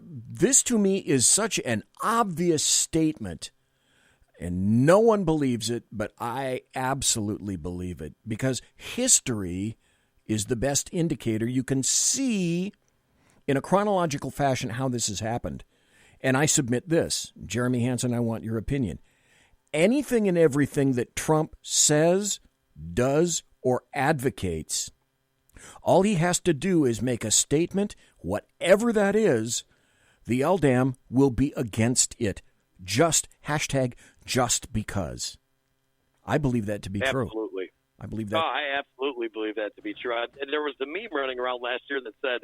this to me is such an obvious statement, and no one believes it, but I absolutely believe it, because history is the best indicator. You can see in a chronological fashion how this has happened. And I submit this, Jeremy Hanson, I want your opinion. Anything and everything that Trump says, does, or advocates, all he has to do is make a statement, whatever that is, the LDAM will be against it. Just because. I believe that to be true. Absolutely. I believe that. Oh, I absolutely believe that to be true. And there was a meme running around last year that said,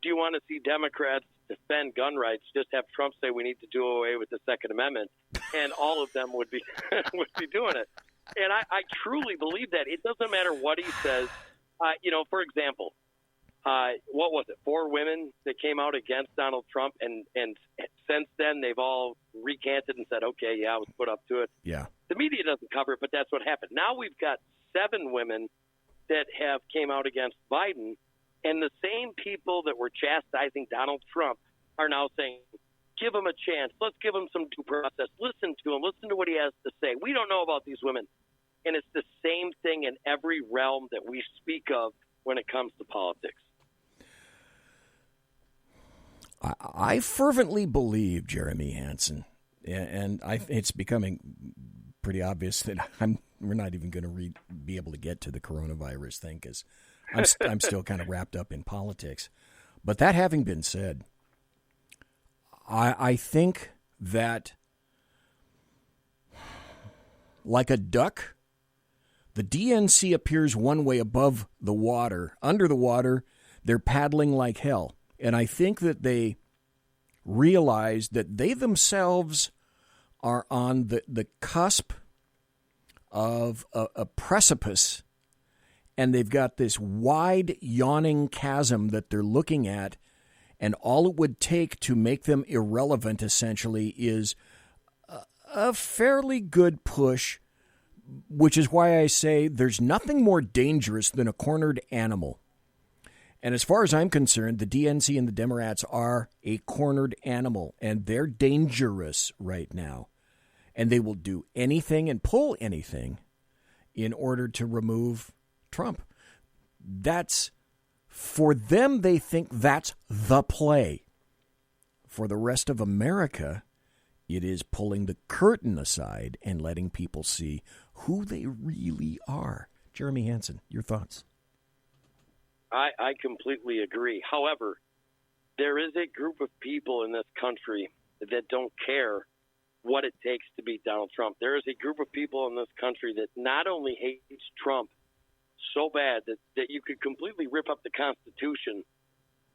do you want to see Democrats defend gun rights? Just have Trump say we need to do away with the Second Amendment, and all of them would be would be doing it. And I truly believe that. It doesn't matter what he says. For example, what was it? 4 women that came out against Donald Trump, and since then they've all recanted and said, okay, yeah, I was put up to it. Yeah. The media doesn't cover it, but that's what happened. Now we've got 7 women that have came out against Biden. And the same people that were chastising Donald Trump are now saying, give him a chance. Let's give him some due process. Listen to him. Listen to what he has to say. We don't know about these women. And it's the same thing in every realm that we speak of when it comes to politics. I fervently believe, Jeremy Hanson, and it's becoming pretty obvious that we're not even going to be able to get to the coronavirus thing because I'm still kind of wrapped up in politics. But that having been said, I think that like a duck, the DNC appears one way above the water. Under the water, they're paddling like hell. And I think that they realize that they themselves are on the cusp of a precipice, and they've got this wide, yawning chasm that they're looking at, and all it would take to make them irrelevant, essentially, is a fairly good push, which is why I say there's nothing more dangerous than a cornered animal. And as far as I'm concerned, the DNC and the Democrats are a cornered animal, and they're dangerous right now. And they will do anything and pull anything in order to remove Trump. That's, for them, they think that's the play. For the rest of America, it is pulling the curtain aside and letting people see who they really are. Jeremy Hanson, your thoughts? I completely agree. However, there is a group of people in this country that don't care what it takes to beat Donald Trump. There is a group of people in this country that not only hates Trump so bad that you could completely rip up the Constitution.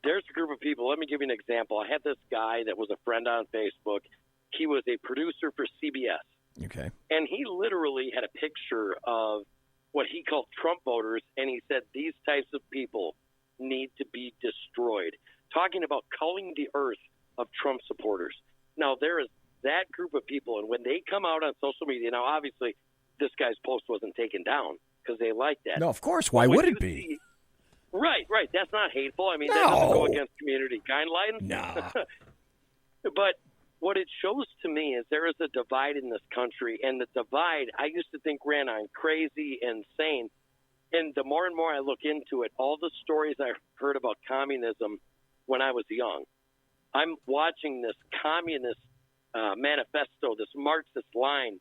There's a group of people. Let me give you an example. I had this guy that was a friend on Facebook. He was a producer for CBS. Okay. And he literally had a picture of what he called Trump voters, and he said these types of people need to be destroyed, talking about culling the earth of Trump supporters. Now, there is that group of people, and when they come out on social media, now, obviously, this guy's post wasn't taken down because they like that. No, of course. Why would it be? Right. That's not hateful. I mean, that doesn't go against community guidelines. Nah. But what it shows to me is there is a divide in this country, and the divide I used to think ran on crazy, insane. And the more and more I look into it, all the stories I heard about communism when I was young, I'm watching this communist manifesto, this Marxist line,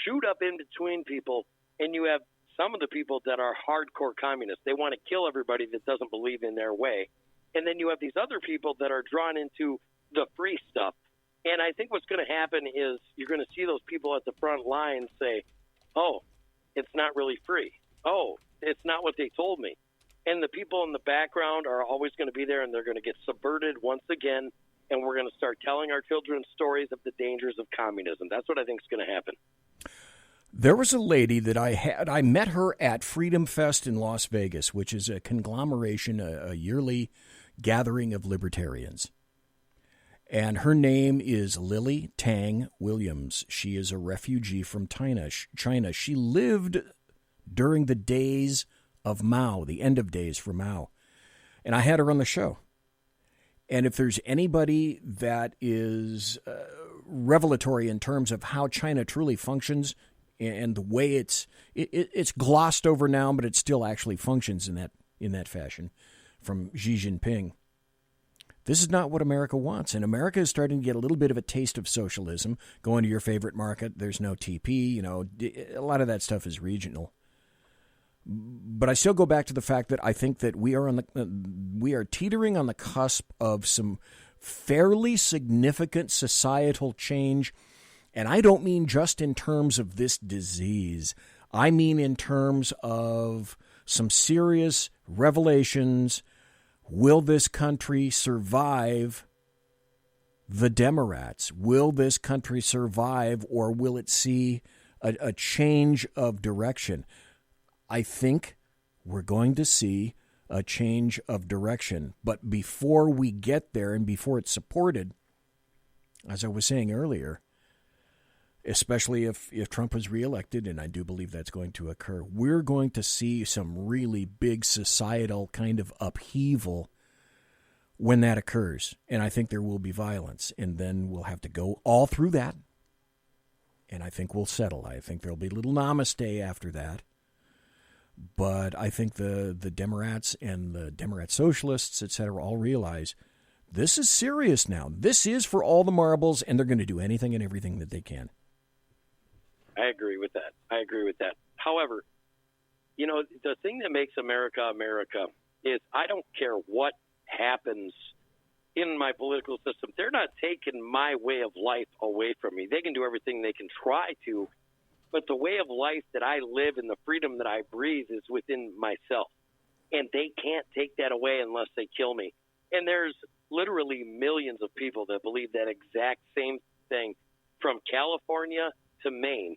shoot up in between people, and you have some of the people that are hardcore communists. They want to kill everybody that doesn't believe in their way. And then you have these other people that are drawn into the free stuff. And I think what's going to happen is you're going to see those people at the front line say, oh, it's not really free. Oh, it's not what they told me. And the people in the background are always going to be there, and they're going to get subverted once again, and we're going to start telling our children stories of the dangers of communism. That's what I think is going to happen. There was a lady that I met her at Freedom Fest in Las Vegas, which is a conglomeration, a yearly gathering of libertarians. And her name is Lily Tang Williams. She is a refugee from China. She lived during the days of Mao, the end of days for Mao. And I had her on the show. And if there's anybody that is revelatory in terms of how China truly functions and the way it's glossed over now, but it still actually functions in that fashion from Xi Jinping. This is not what America wants, and America is starting to get a little bit of a taste of socialism. Going to your favorite market, there's no TP, a lot of that stuff is regional. But I still go back to the fact that I think that we are teetering on the cusp of some fairly significant societal change, and I don't mean just in terms of this disease. I mean in terms of some serious revelations. Will this country survive the Democrats? Will this country survive, or will it see a change of direction? I think we're going to see a change of direction. But before we get there and before it's supported, as I was saying earlier, especially if Trump is reelected, and I do believe that's going to occur, we're going to see some really big societal kind of upheaval when that occurs. And I think there will be violence. And then we'll have to go all through that. And I think we'll settle. I think there'll be a little namaste after that. But I think the Democrats and the Democrat socialists, et cetera, all realize This is serious now. This is for all the marbles, and they're going to do anything and everything that they can. I agree with that. However, you know, the thing that makes America America is I don't care what happens in my political system. They're not taking my way of life away from me. They can do everything they can try to, but the way of life that I live and the freedom that I breathe is within myself. And they can't take that away unless they kill me. And there's literally millions of people that believe that exact same thing from California to Maine.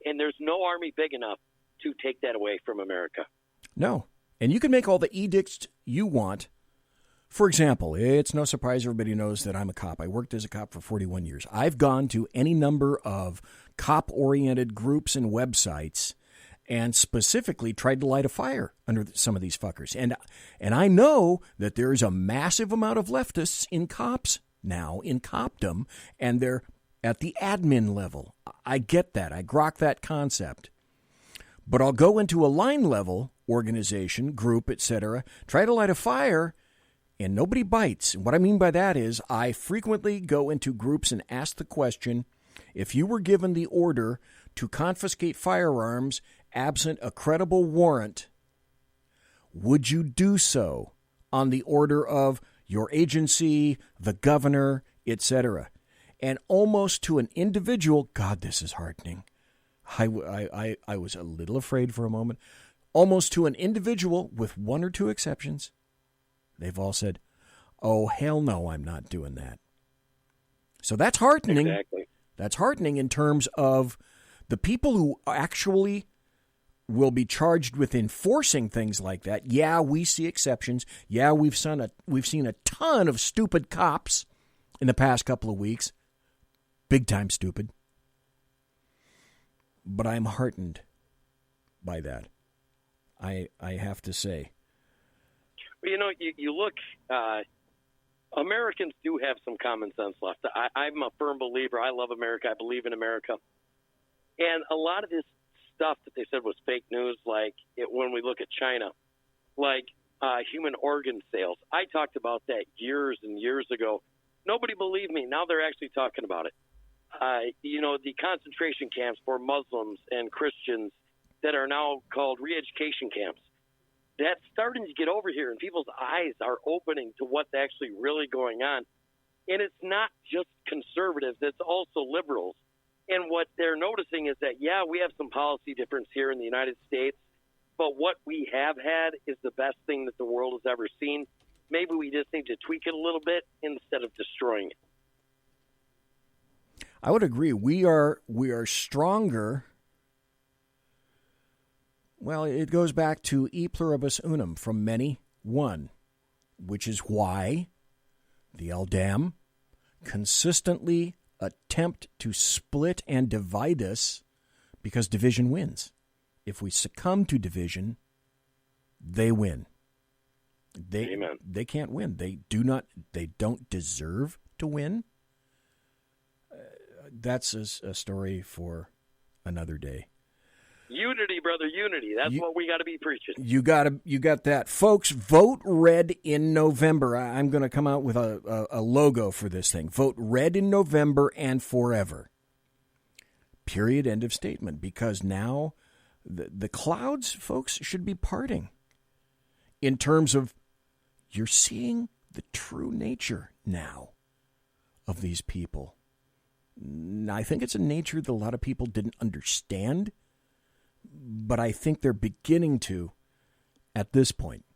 And there's no army big enough to take that away from America. No. And you can make all the edicts you want. For example, it's no surprise everybody knows that I'm a cop. I worked as a cop for 41 years. I've gone to any number of cop-oriented groups and websites and specifically tried to light a fire under some of these fuckers. And I know that there is a massive amount of leftists in cops now, in copdom, and they're at the admin level. I get that. I grok that concept. But I'll go into a line level organization, group, etc., try to light a fire, and nobody bites. And what I mean by that is I frequently go into groups and ask the question, if you were given the order to confiscate firearms absent a credible warrant, would you do so on the order of your agency, the governor, etc.? And almost to an individual, God, this is heartening. I was a little afraid for a moment. Almost to an individual, with one or two exceptions, they've all said, oh, hell no, I'm not doing that. So that's heartening. Exactly. That's heartening in terms of the people who actually will be charged with enforcing things like that. Yeah, we see exceptions. Yeah, we've seen a ton of stupid cops in the past couple of weeks. Big time stupid. But I'm heartened by that. I have to say. Well, you know, you look, Americans do have some common sense left. I'm a firm believer. I love America. I believe in America. And a lot of this stuff that they said was fake news, like when we look at China, like human organ sales. I talked about that years and years ago. Nobody believed me. Now they're actually talking about it. You know, the concentration camps for Muslims and Christians that are now called re-education camps. That's starting to get over here, and people's eyes are opening to what's actually really going on. And it's not just conservatives, it's also liberals. And what they're noticing is that, yeah, we have some policy difference here in the United States, but what we have had is the best thing that the world has ever seen. Maybe we just need to tweak it a little bit instead of destroying it. I would agree. We are stronger. Well, it goes back to e pluribus unum, from many, one, which is why the LDAM consistently attempt to split and divide us, because division wins. If we succumb to division, they win. Amen. They can't win. They don't deserve to win. That's a story for another day. Unity, brother, unity. That's what we got to be preaching. You got that. Folks, vote red in November. I'm going to come out with a logo for this thing. Vote red in November and forever. Period, end of statement. Because now the clouds, folks, should be parting. In terms of, you're seeing the true nature now of these people. I think it's a nature that a lot of people didn't understand, but I think they're beginning to at this point.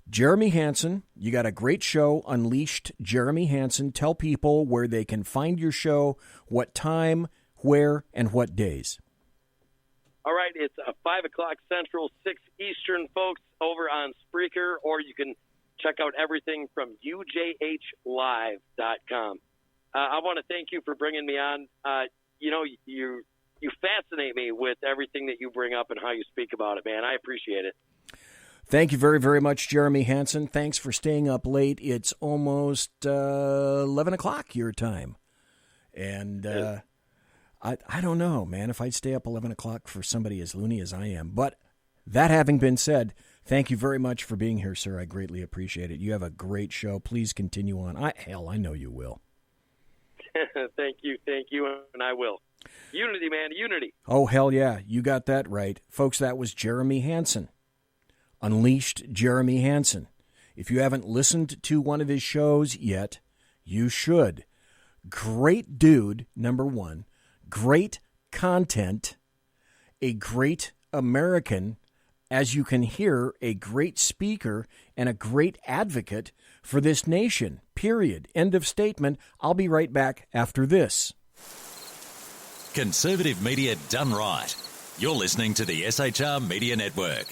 Jeremy Hanson, you got a great show, Unleashed. Jeremy Hanson, tell people where they can find your show, what time, where, and what days. All right, it's 5 o'clock Central, 6 Eastern, folks, over on Spreaker, or you can check out everything from ujhlive.com. I want to thank you for bringing me on. You know, you fascinate me with everything that you bring up and how you speak about it, man. I appreciate it. Thank you very, very much, Jeremy Hanson. Thanks for staying up late. It's almost 11 o'clock your time. And I don't know, man, if I'd stay up 11 o'clock for somebody as loony as I am. But that having been said, Thank you very much for being here, sir. I greatly appreciate it. You have a great show. Please continue on. I know you will. Thank you, and I will. Unity, man, unity. Oh, hell yeah. You got that right. Folks, that was Jeremy Hanson. Unleashed Jeremy Hanson. If you haven't listened to one of his shows yet, you should. Great dude, number one. Great content. A great American, as you can hear, a great speaker and a great advocate for this nation. Period. End of statement. I'll be right back after this. Conservative media done right. You're listening to the SHR Media Network.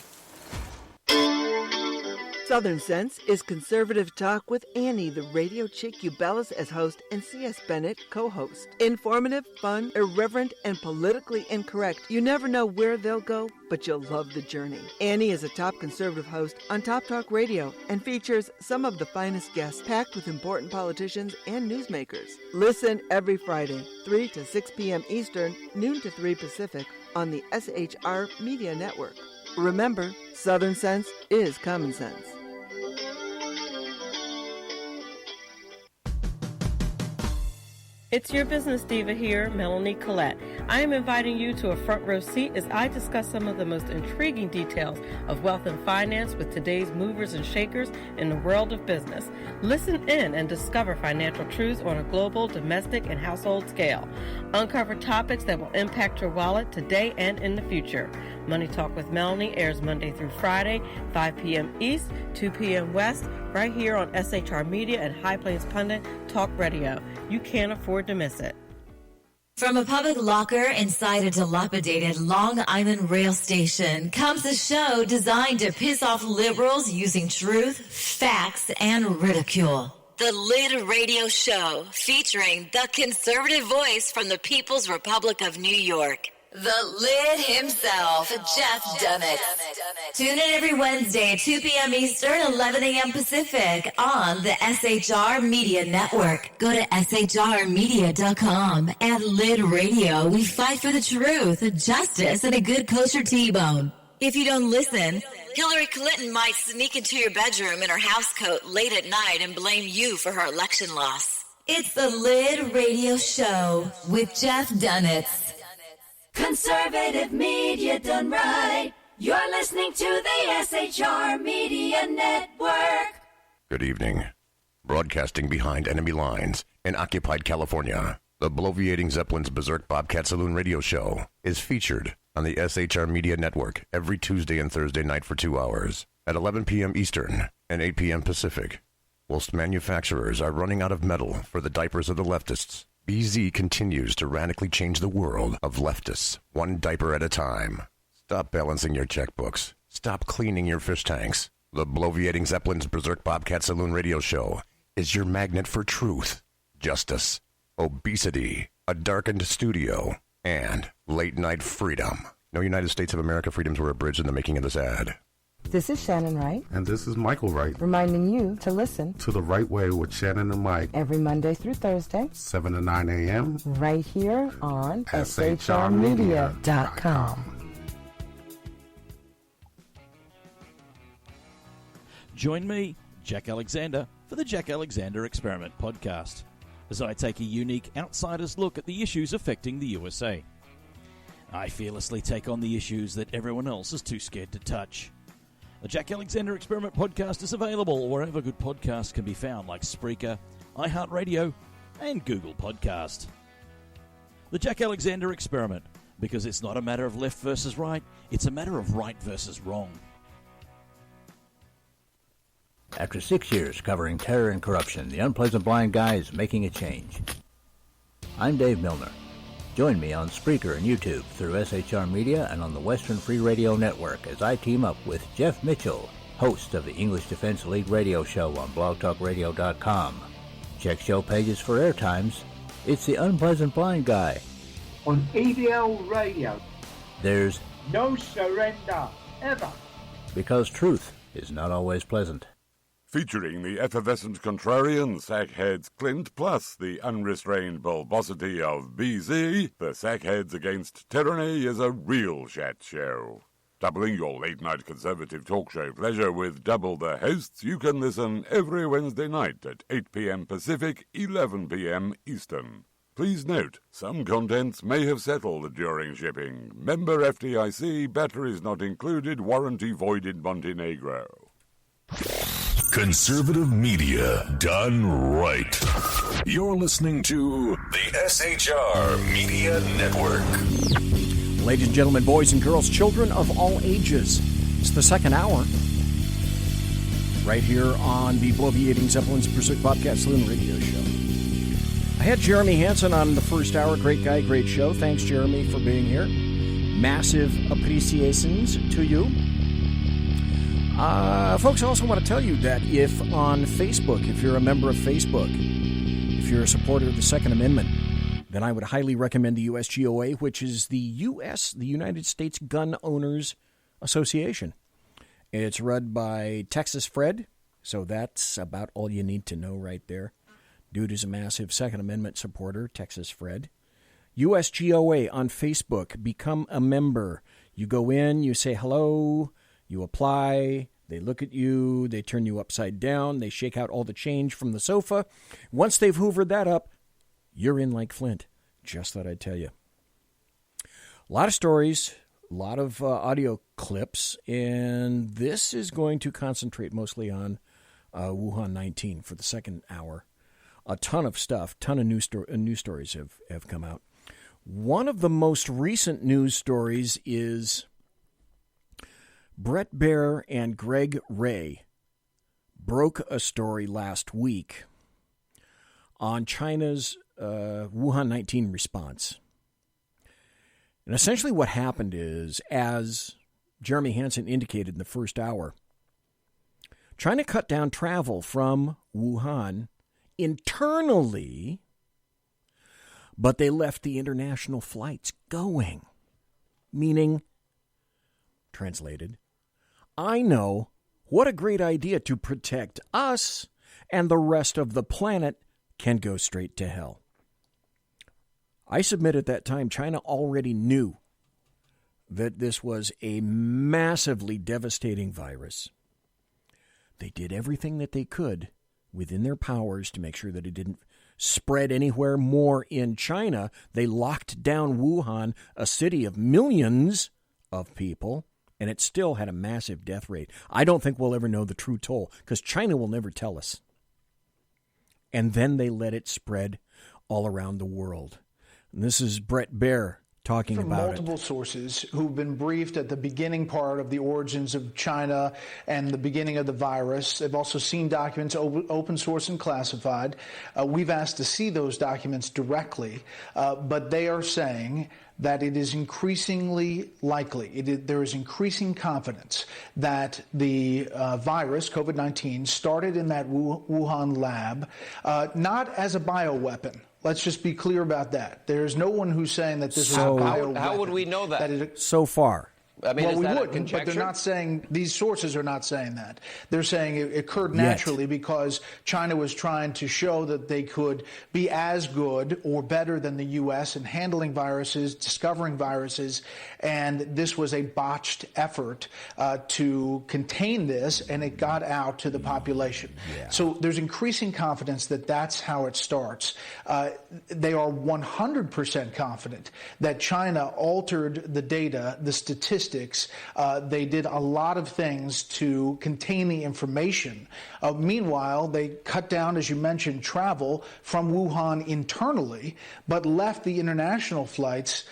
Southern Sense is conservative talk with Annie, the radio chick you bellows as host, and C.S. Bennett co-host. Informative, fun, irreverent, and politically incorrect. You never know where they'll go, but you'll love the journey. Annie is a top conservative host on Top Talk Radio and features some of the finest guests packed with important politicians and newsmakers. Listen every Friday, 3 to 6 p.m. Eastern, noon to 3 Pacific, on the SHR Media Network. Remember, Southern Sense is common sense. It's your business diva here, Melanie Collette. I am inviting you to a front row seat as I discuss some of the most intriguing details of wealth and finance with today's movers and shakers in the world of business. Listen in and discover financial truths on a global, domestic, and household scale. Uncover topics that will impact your wallet today and in the future. Money Talk with Melanie airs Monday through Friday, 5 p.m. East, 2 p.m. West, right here on SHR Media and High Plains Pundit Talk Radio. You can't afford to miss it. From a public locker inside a dilapidated Long Island rail station comes a show designed to piss off liberals using truth, facts, and ridicule. The Lid Radio Show, featuring the conservative voice from the People's Republic of New York. The Lid himself, Jeff Dunnett. Tune in every Wednesday at 2 p.m. Eastern, 11 a.m. Pacific on the SHR Media Network. Go to shrmedia.com. At Lid Radio, we fight for the truth, justice, and a good kosher T-bone. If you don't listen, Hillary Clinton might sneak into your bedroom in her housecoat late at night and blame you for her election loss. It's the Lid Radio Show with Jeff Dunnett. Conservative media done right. You're listening to the SHR Media Network. Good evening. Broadcasting behind enemy lines in occupied California, the bloviating Zeppelin's Berserk Bobcat Saloon radio show is featured on the SHR Media Network every Tuesday and Thursday night for 2 hours at 11 p.m. Eastern and 8 p.m. Pacific. Whilst manufacturers are running out of metal for the diapers of the leftists, BZ continues to radically change the world of leftists, one diaper at a time. Stop balancing your checkbooks. Stop cleaning your fish tanks. The bloviating Zeppelin's Berserk Bobcat Saloon radio show is your magnet for truth, justice, obesity, a darkened studio, and late-night freedom. No United States of America freedoms were abridged in the making of this ad. This is Shannon Wright. And this is Michael Wright. Reminding you to listen to The Right Way with Shannon and Mike. Every Monday through Thursday. 7 to 9 a.m. Right here on SHRmedia.com. Join me, Jack Alexander, for the Jack Alexander Experiment podcast, as I take a unique outsider's look at the issues affecting the USA. I fearlessly take on the issues that everyone else is too scared to touch. The Jack Alexander Experiment podcast is available wherever good podcasts can be found, like Spreaker, iHeartRadio, and Google Podcast. The Jack Alexander Experiment, because it's not a matter of left versus right, it's a matter of right versus wrong. After 6 years covering terror and corruption, the unpleasant blind guy is making a change. I'm Dave Milner. Join me on Spreaker and YouTube through SHR Media and on the Western Free Radio Network as I team up with Jeff Mitchell, host of the English Defense Elite radio show on blogtalkradio.com. Check show pages for airtimes. It's the Unpleasant Blind Guy. On EDL Radio. There's no surrender, ever. Because truth is not always pleasant. Featuring the effervescent contrarian Sackheads Clint, plus the unrestrained bulbosity of BZ, the Sackheads Against Tyranny is a real chat show. Doubling your late-night conservative talk show pleasure with Double the Hosts, you can listen every Wednesday night at 8 p.m. Pacific, 11 p.m. Eastern. Please note, some contents may have settled during shipping. Member FDIC, batteries not included, warranty void in Montenegro. Conservative media done right. You're listening to the SHR Media Network. Ladies and gentlemen, boys and girls, children of all ages, it's the second hour right here on the Bloviating Zeppelin's Berserk Bobcat Saloon radio show. I had Jeremy Hanson on the first hour. Great guy, great show. Thanks, Jeremy, for being here. Massive appreciations to you. Folks, I also want to tell you that if on Facebook, if you're a member of Facebook, if you're a supporter of the Second Amendment, then I would highly recommend the USGOA, which is the United States Gun Owners Association. It's run by Texas Fred, so that's about all you need to know right there. Dude is a massive Second Amendment supporter, Texas Fred. USGOA on Facebook, become a member. You go in, you say hello, you apply, they look at you, they turn you upside down, they shake out all the change from the sofa. Once they've hoovered that up, you're in like Flint. Just thought I'd tell you. A lot of stories, a lot of audio clips, and this is going to concentrate mostly on Wuhan 19 for the second hour. A ton of stuff, ton of news stories have come out. One of the most recent news stories is Brett Baer and Greg Ray broke a story last week on China's Wuhan 19 response. And essentially what happened is, as Jeremy Hanson indicated in the first hour, China cut down travel from Wuhan internally, but they left the international flights going. Meaning, translated, I know what a great idea to protect us, and the rest of the planet can go straight to hell. I submit at that time China already knew that this was a massively devastating virus. They did everything that they could within their powers to make sure that it didn't spread anywhere more in China. They locked down Wuhan, a city of millions of people, and it still had a massive death rate. I don't think we'll ever know the true toll, because China will never tell us. And then they let it spread all around the world. And this is Brett Baer talking from about multiple sources who've been briefed at the beginning part of the origins of China and the beginning of the virus. They've also seen documents open source and classified. We've asked to see those documents directly, but they are saying that it is increasingly likely, there is increasing confidence that the virus, COVID-19, started in that Wuhan lab, not as a bioweapon. Let's just be clear about that. There's no one who's saying that this is a bioweapon. How would we know that? So far. I mean, well, we that wouldn't, but they're not saying, these sources are not saying that. They're saying it occurred naturally because China was trying to show that they could be as good or better than the U.S. in handling viruses, discovering viruses, and this was a botched effort to contain this, and it got out to the population. Yeah. So there's increasing confidence that that's how it starts. They are 100% confident that China altered the data, the statistics. They did a lot of things to contain the information. Meanwhile, they cut down, as you mentioned, travel from Wuhan internally, but left the international flights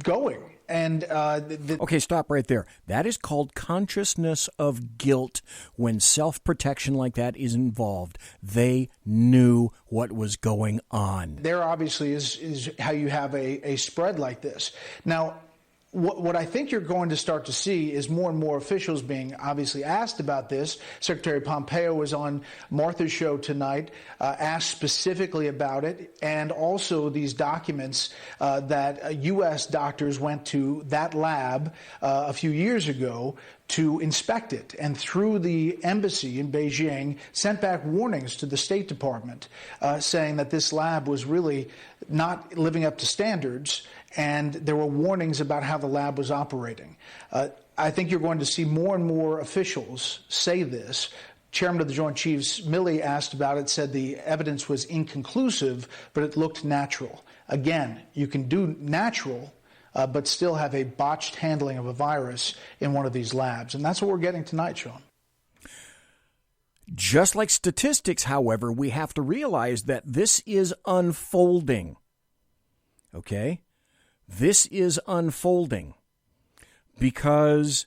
going. And okay, stop right there. That is called consciousness of guilt. When self-protection like that is involved, they knew what was going on. There obviously is how you have a spread like this. Now, what I think you're going to start to see is more and more officials being obviously asked about this. Secretary Pompeo was on Martha's show tonight, asked specifically about it, and also these documents that U.S. doctors went to that lab a few years ago to inspect it, and through the embassy in Beijing sent back warnings to the State Department saying that this lab was really not living up to standards and there were warnings about how the lab was operating. I think you're going to see more and more officials say this. Chairman of the Joint Chiefs, Milley, asked about it, said the evidence was inconclusive, but it looked natural. Again, you can do natural, but still have a botched handling of a virus in one of these labs. And that's what we're getting tonight, Sean. Just like statistics, however, we have to realize that this is unfolding. Okay? This is unfolding. Because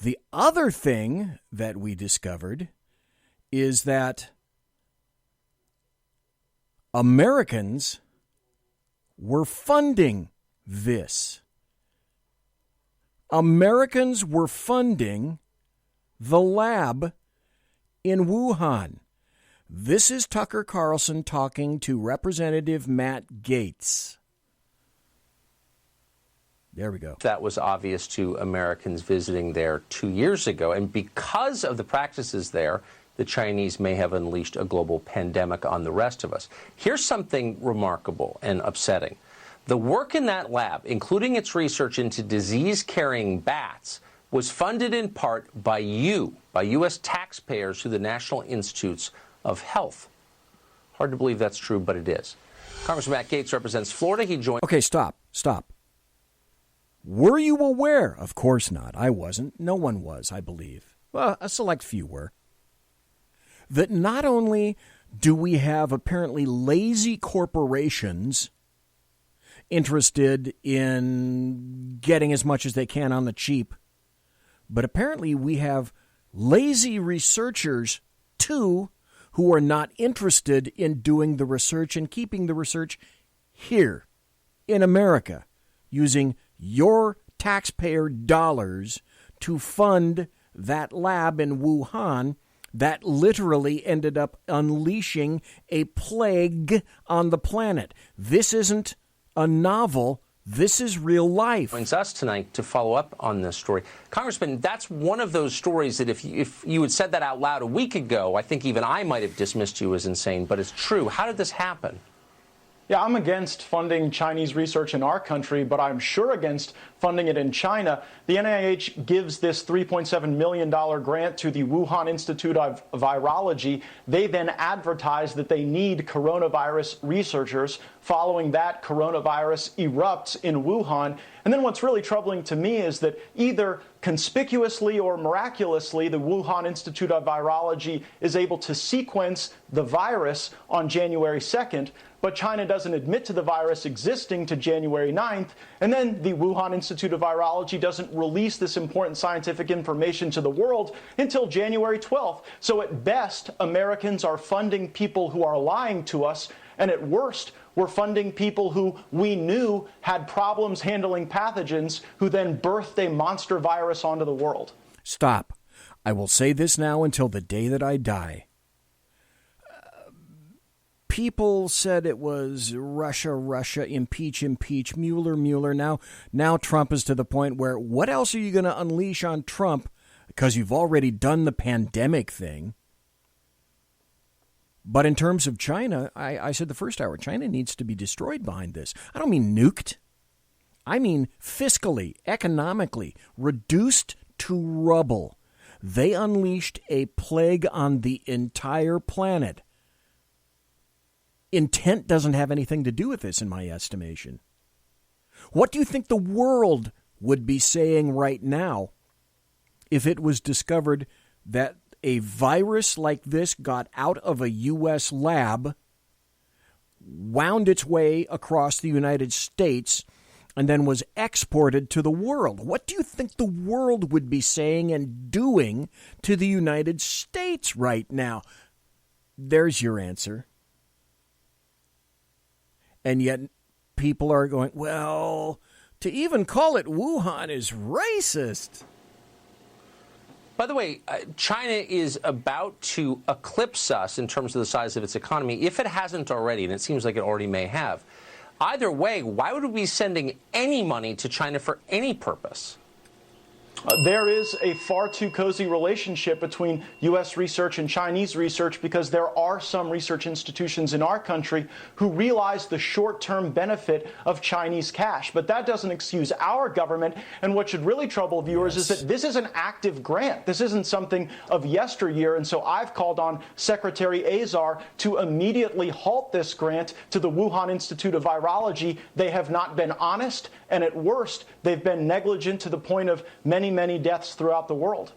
the other thing that we discovered is that Americans were funding this. Americans were funding the lab in Wuhan. This is Tucker Carlson talking to Representative Matt Gaetz. There we go. That was obvious to Americans visiting there 2 years ago. And because of the practices there, the Chinese may have unleashed a global pandemic on the rest of us. Here's something remarkable and upsetting. The work in that lab, including its research into disease-carrying bats, was funded in part by U.S. taxpayers through the National Institutes of Health. Hard to believe that's true, but it is. Congressman Matt Gaetz represents Florida. He joined... Okay, stop. Were you aware? Of course not. I wasn't. No one was, I believe. Well, a select few were. That not only do we have apparently lazy corporations interested in getting as much as they can on the cheap, but apparently we have lazy researchers, too, who are not interested in doing the research and keeping the research here in America, using your taxpayer dollars to fund that lab in Wuhan that literally ended up unleashing a plague on the planet. This isn't a novel. This is real life. Joins us tonight to follow up on this story. Congressman, that's one of those stories that if you had said that out loud a week ago, I think even I might have dismissed you as insane, but it's true. How did this happen? Yeah, I'm against funding Chinese research in our country, but I'm sure against funding it in China. The NIH gives this $3.7 million grant to the Wuhan Institute of Virology. They then advertise that they need coronavirus researchers. Following that, coronavirus erupts in Wuhan. And then what's really troubling to me is that either conspicuously or miraculously, the Wuhan Institute of Virology is able to sequence the virus on January 2nd, but China doesn't admit to the virus existing to January 9th, and then the Wuhan Institute of Virology doesn't release this important scientific information to the world until January 12th. So at best, Americans are funding people who are lying to us, and at worst, we're funding people who we knew had problems handling pathogens, who then birthed a monster virus onto the world. Stop. I will say this now until the day that I die. People said it was Russia, impeach, Mueller. Now Trump is to the point where what else are you going to unleash on Trump? Because you've already done the pandemic thing. But in terms of China, I said the first hour, China needs to be destroyed behind this. I don't mean nuked. I mean fiscally, economically, reduced to rubble. They unleashed a plague on the entire planet. Intent doesn't have anything to do with this, in my estimation. What do you think the world would be saying right now if it was discovered that a virus like this got out of a U.S. lab, wound its way across the United States, and then was exported to the world? What do you think the world would be saying and doing to the United States right now? There's your answer. And yet people are going, well, to even call it Wuhan is racist. By the way, China is about to eclipse us in terms of the size of its economy, if it hasn't already, and it seems like it already may have. Either way, why would we be sending any money to China for any purpose? There is a far too cozy relationship between U.S. research and Chinese research because there are some research institutions in our country who realize the short-term benefit of Chinese cash. But that doesn't excuse our government. And what should really trouble viewers is that this is an active grant. This isn't something of yesteryear. And so I've called on Secretary Azar to immediately halt this grant to the Wuhan Institute of Virology. They have not been honest, and at worst, they've been negligent to the point of many deaths throughout the world.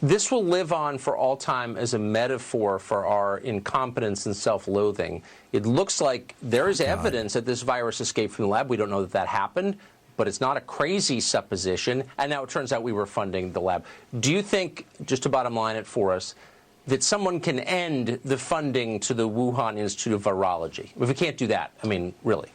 This will live on for all time as a metaphor for our incompetence and self-loathing. It looks like there is evidence that this virus escaped from the lab. We don't know that that happened, but it's not a crazy supposition. And now it turns out we were funding the lab. Do you think, just to bottom line it for us, that someone can end the funding to the Wuhan Institute of Virology? If we can't do that, I mean, really.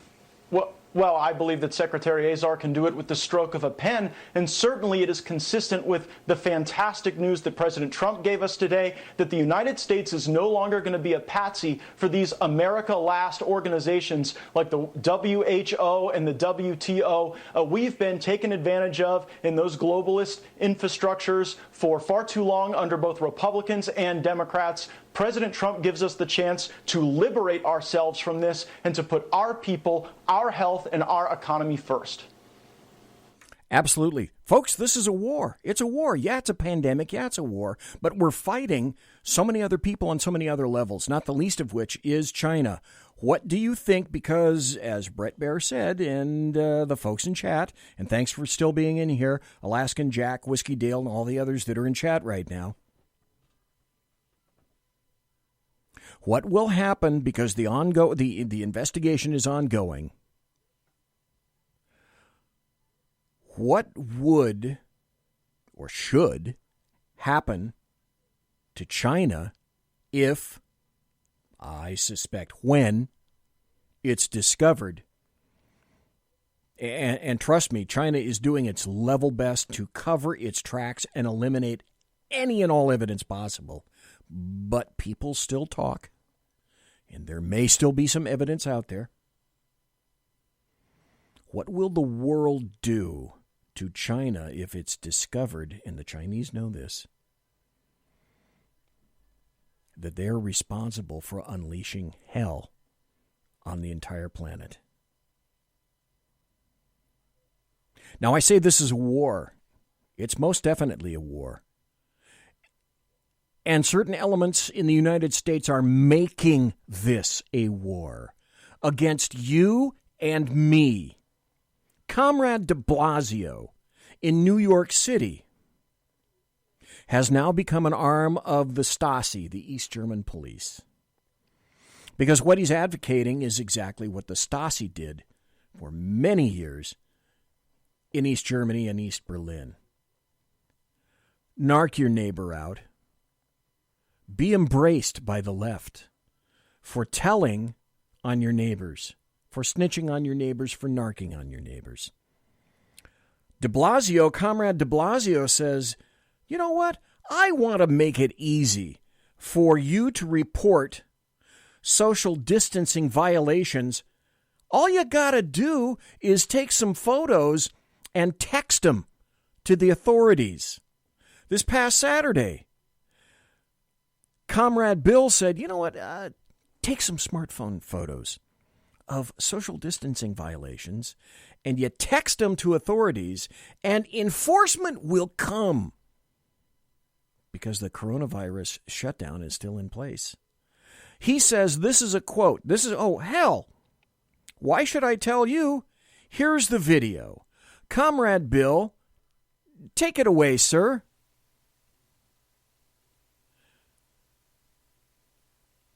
Well, I believe that Secretary Azar can do it with the stroke of a pen, and certainly it is consistent with the fantastic news that President Trump gave us today, that the United States is no longer going to be a patsy for these America Last organizations like the WHO and the WTO. We've been taken advantage of in those globalist infrastructures for far too long under both Republicans and Democrats. President Trump gives us the chance to liberate ourselves from this and to put our people, our health, and our economy first. Absolutely. Folks, this is a war. It's a war. Yeah, it's a pandemic. Yeah, it's a war. But we're fighting so many other people on so many other levels, not the least of which is China. What do you think? Because, as Brett Baer said, and the folks in chat, and thanks for still being in here, Alaskan Jack, Whiskey Dale, and all the others that are in chat right now. What will happen, because the investigation is ongoing, what would or should happen to China if, I suspect, when it's discovered? And trust me, China is doing its level best to cover its tracks and eliminate any and all evidence possible. But people still talk, and there may still be some evidence out there. What will the world do to China if it's discovered, and the Chinese know this, that they're responsible for unleashing hell on the entire planet? Now, I say this is a war. It's most definitely a war. And certain elements in the United States are making this a war against you and me. Comrade de Blasio in New York City has now become an arm of the Stasi, the East German police. Because what he's advocating is exactly what the Stasi did for many years in East Germany and East Berlin. Narc your neighbor out. Be embraced by the left for telling on your neighbors, for snitching on your neighbors, for narking on your neighbors. De Blasio, Comrade de Blasio says, you know what? I want to make it easy for you to report social distancing violations. All you got to do is take some photos and text them to the authorities. This past Saturday, Comrade Bill said, you know what, take some smartphone photos of social distancing violations, and you text them to authorities, and enforcement will come. Because the coronavirus shutdown is still in place. He says this is a quote. This is, oh, hell. Why should I tell you? Here's the video. Comrade Bill, take it away, sir.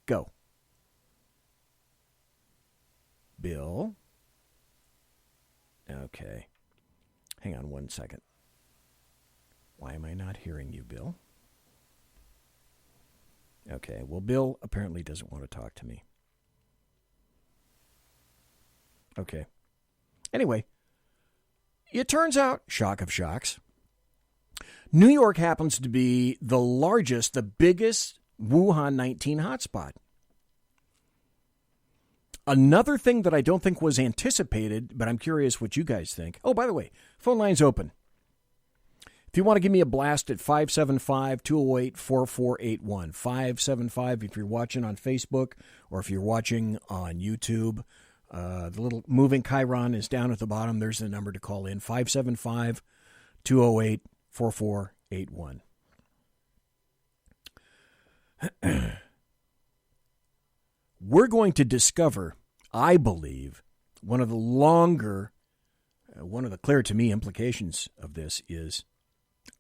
Go. Bill. Okay. Hang on one second. Why am I not hearing you, Bill? Okay, well, Bill apparently doesn't want to talk to me. Okay. Anyway, it turns out, shock of shocks, New York happens to be the largest, the biggest Wuhan 19 hotspot. Another thing that I don't think was anticipated, but I'm curious what you guys think. Oh, by the way, phone line's open. If you want to give me a blast at 575-208-4481. 575 if you're watching on Facebook or if you're watching on YouTube. The little moving chyron is down at the bottom. There's the number to call in, 575-208-4481. We're going to discover, I believe, one of the clear to me implications of this is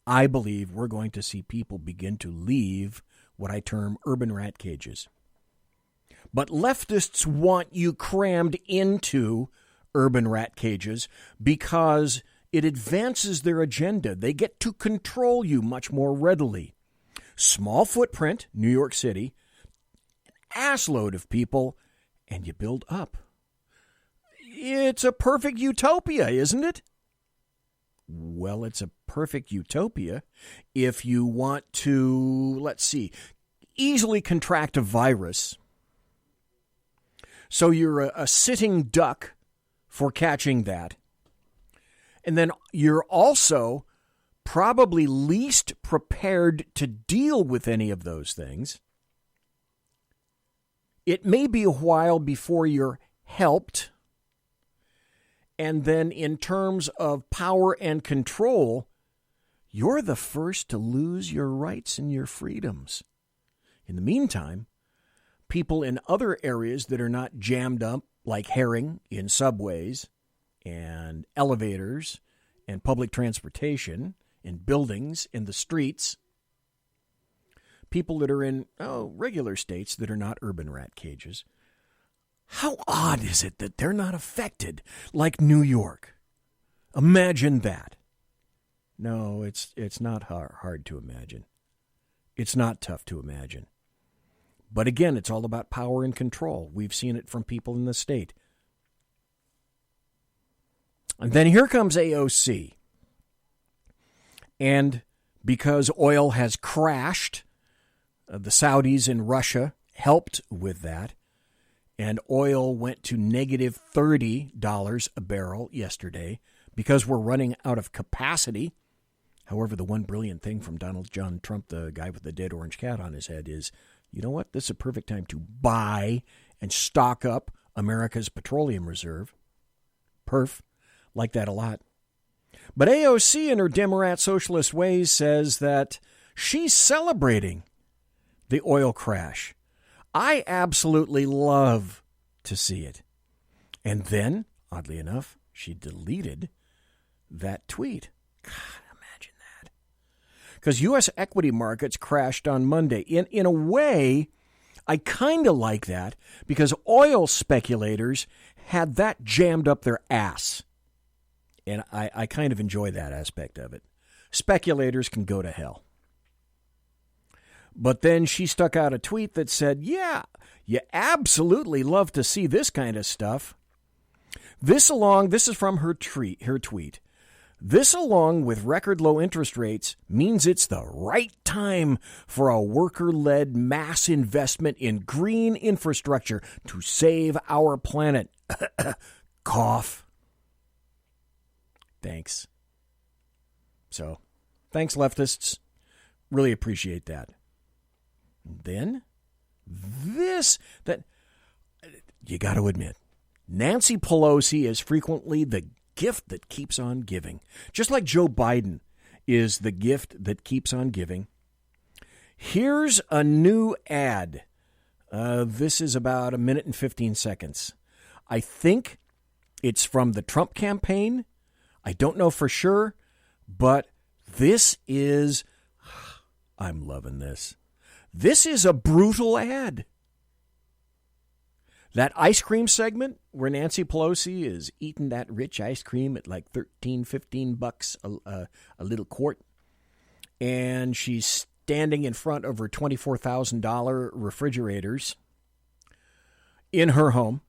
I believe we're going to see people begin to leave what I term urban rat cages. But leftists want you crammed into urban rat cages because it advances their agenda. They get to control you much more readily. Small footprint, New York City, assload of people, and you build up. It's a perfect utopia, isn't it? Well, it's a perfect utopia if you want to, easily contract a virus. So you're a sitting duck for catching that. And then you're also probably least prepared to deal with any of those things. It may be a while before you're helped. And then in terms of power and control, you're the first to lose your rights and your freedoms. In the meantime, people in other areas that are not jammed up like herring in subways and elevators and public transportation and buildings in the streets, people that are in regular states that are not urban rat cages, how odd is it that they're not affected like New York? Imagine that. No, it's not hard to imagine. It's not tough to imagine. But again, it's all about power and control. We've seen it from people in the state. And then here comes AOC. And because oil has crashed, the Saudis and Russia helped with that. And oil went to negative $30 a barrel yesterday because we're running out of capacity. However, the one brilliant thing from Donald John Trump, the guy with the dead orange cat on his head, is, you know what? This is a perfect time to buy and stock up America's petroleum reserve. Perf. Like that a lot. But AOC, in her Democrat socialist ways, says that she's celebrating the oil crash. I absolutely love to see it. And then, oddly enough, she deleted that tweet. God, imagine that. Because U.S. equity markets crashed on Monday. In a way, I kind of like that because oil speculators had that jammed up their ass. And I kind of enjoy that aspect of it. Speculators can go to hell. But then she stuck out a tweet that said, yeah, you absolutely love to see this kind of stuff. This is from her tweet. This, along with record low interest rates, means it's the right time for a worker-led mass investment in green infrastructure to save our planet. Cough. Thanks. So, thanks, leftists. Really appreciate that. Then, you got to admit, Nancy Pelosi is frequently the gift that keeps on giving. Just like Joe Biden is the gift that keeps on giving. Here's a new ad. This is about 1 minute and 15 seconds. I think it's from the Trump campaign. I don't know for sure, but this is... I'm loving this. This is a brutal ad. That ice cream segment where Nancy Pelosi is eating that rich ice cream at like $15 a little quart. And she's standing in front of her $24,000 refrigerators in her home.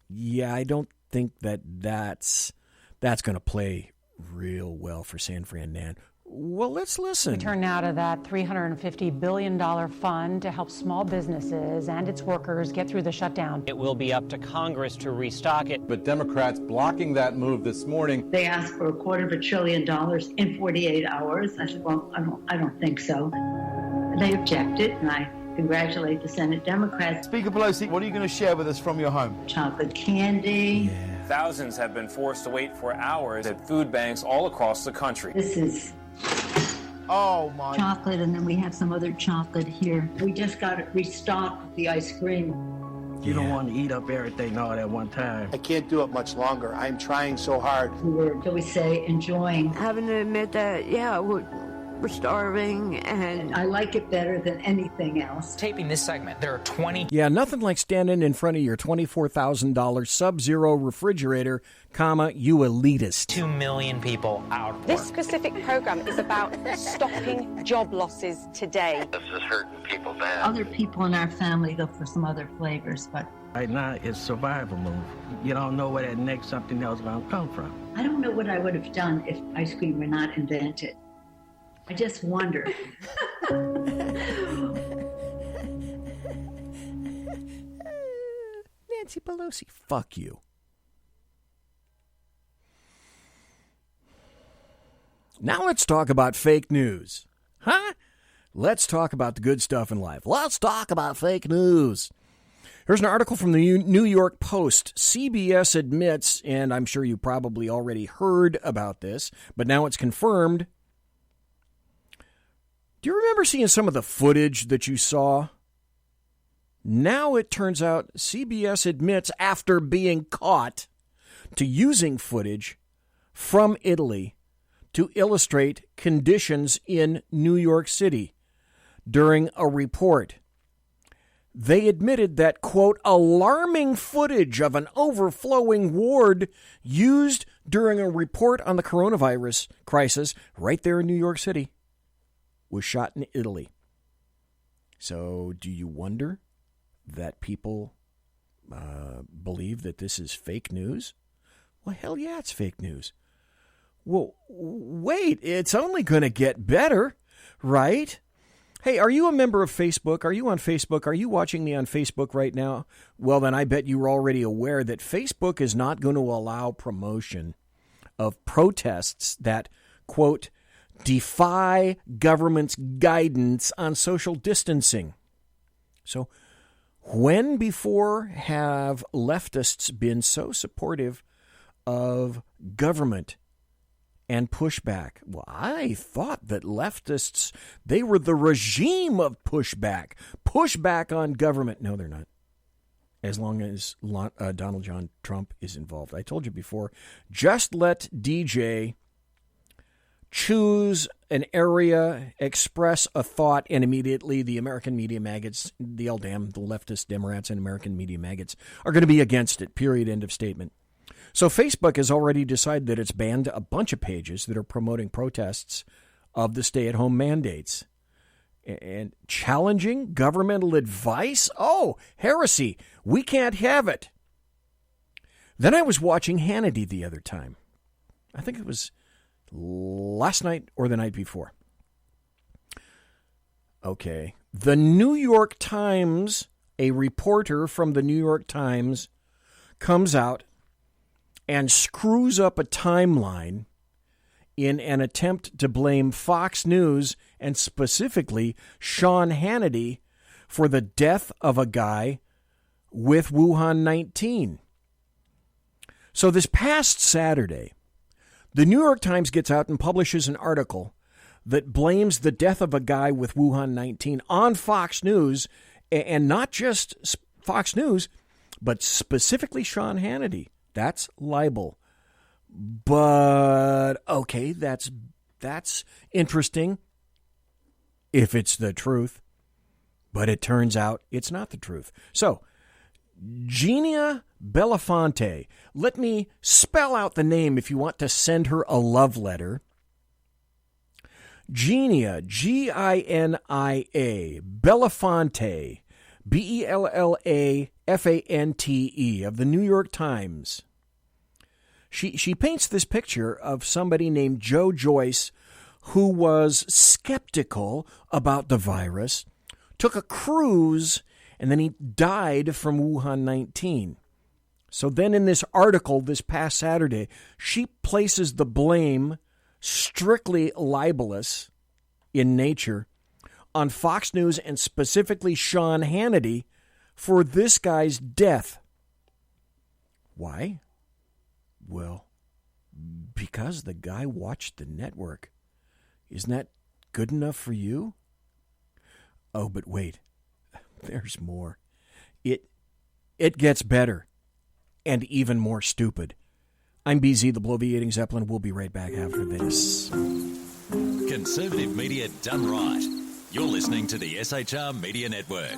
Yeah, I don't think that's going to play real well for San Fran Nan. Well, let's listen. We turn now to that $350 billion fund to help small businesses and its workers get through the shutdown. It will be up to Congress to restock it. But Democrats blocking that move this morning. They asked for $250 billion in 48 hours. I said, well, I don't think so. They objected, and I congratulate the Senate Democrats. Speaker Pelosi, what are you going to share with us from your home? Chocolate candy. Yeah. Thousands have been forced to wait for hours at food banks all across the country. This is my chocolate, and then we have some other chocolate here. We just got it restocked with the ice cream. You don't want to eat up everything all at one time. I can't do it much longer. I'm trying so hard. We were, shall we say, enjoying. Having to admit that, we're starving, and I like it better than anything else. Taping this segment, there are 20. Yeah, nothing like standing in front of your $24,000 Sub-Zero refrigerator, you elitist. 2 million people out of work. This specific program is about stopping job losses today. This is hurting people bad. Other people in our family go for some other flavors, but right now it's survival move. You don't know where that next something else is going to come from. I don't know what I would have done if ice cream were not invented. I just wonder. Nancy Pelosi, fuck you. Now let's talk about fake news. Huh? Let's talk about the good stuff in life. Let's talk about fake news. Here's an article from the New York Post. CBS admits, and I'm sure you probably already heard about this, but now it's confirmed. Do you remember seeing some of the footage that you saw? Now it turns out CBS admits, after being caught, to using footage from Italy to illustrate conditions in New York City during a report. They admitted that, quote, alarming footage of an overflowing ward used during a report on the coronavirus crisis right there in New York City was shot in Italy. So do you wonder that people believe that this is fake news? Well, hell yeah, it's fake news. Well, wait, it's only going to get better, right? Hey, are you a member of Facebook? Are you on Facebook? Are you watching me on Facebook right now? Well, then I bet you're already aware that Facebook is not going to allow promotion of protests that, quote, defy government's guidance on social distancing. So when before have leftists been so supportive of government and pushback? Well, I thought that leftists, they were the regime of pushback. Pushback on government. No, they're not. As long as Donald John Trump is involved. I told you before, just let DJ choose an area, express a thought, and immediately the American media maggots, the leftist Democrats and American media maggots are going to be against it, period, end of statement. So Facebook has already decided that it's banned a bunch of pages that are promoting protests of the stay-at-home mandates and challenging governmental advice. Oh, heresy. We can't have it. Then I was watching Hannity the other time. I think it was last night or the night before. Okay. The New York Times, a reporter from the New York Times comes out and screws up a timeline in an attempt to blame Fox News and specifically Sean Hannity for the death of a guy with Wuhan 19. So this past Saturday, the New York Times gets out and publishes an article that blames the death of a guy with Wuhan 19 on Fox News, and not just Fox News, but specifically Sean Hannity. That's libel. But, okay, that's interesting if it's the truth. But it turns out it's not the truth. So, Genia Belafonte. Let me spell out the name if you want to send her a love letter. Genia, Ginia, Belafonte, Bellafante of the New York Times. She paints this picture of somebody named Joe Joyce who was skeptical about the virus, took a cruise, and then he died from Wuhan 19. So then in this article this past Saturday, she places the blame, strictly libelous in nature, on Fox News and specifically Sean Hannity for this guy's death. Why? Well, because the guy watched the network. Isn't that good enough for you? Oh, but wait. There's more. It gets better and even more stupid. I'm BZ, the bloviating Zeppelin. We'll be right back after this. Conservative media done right. You're listening to the SHR Media Network.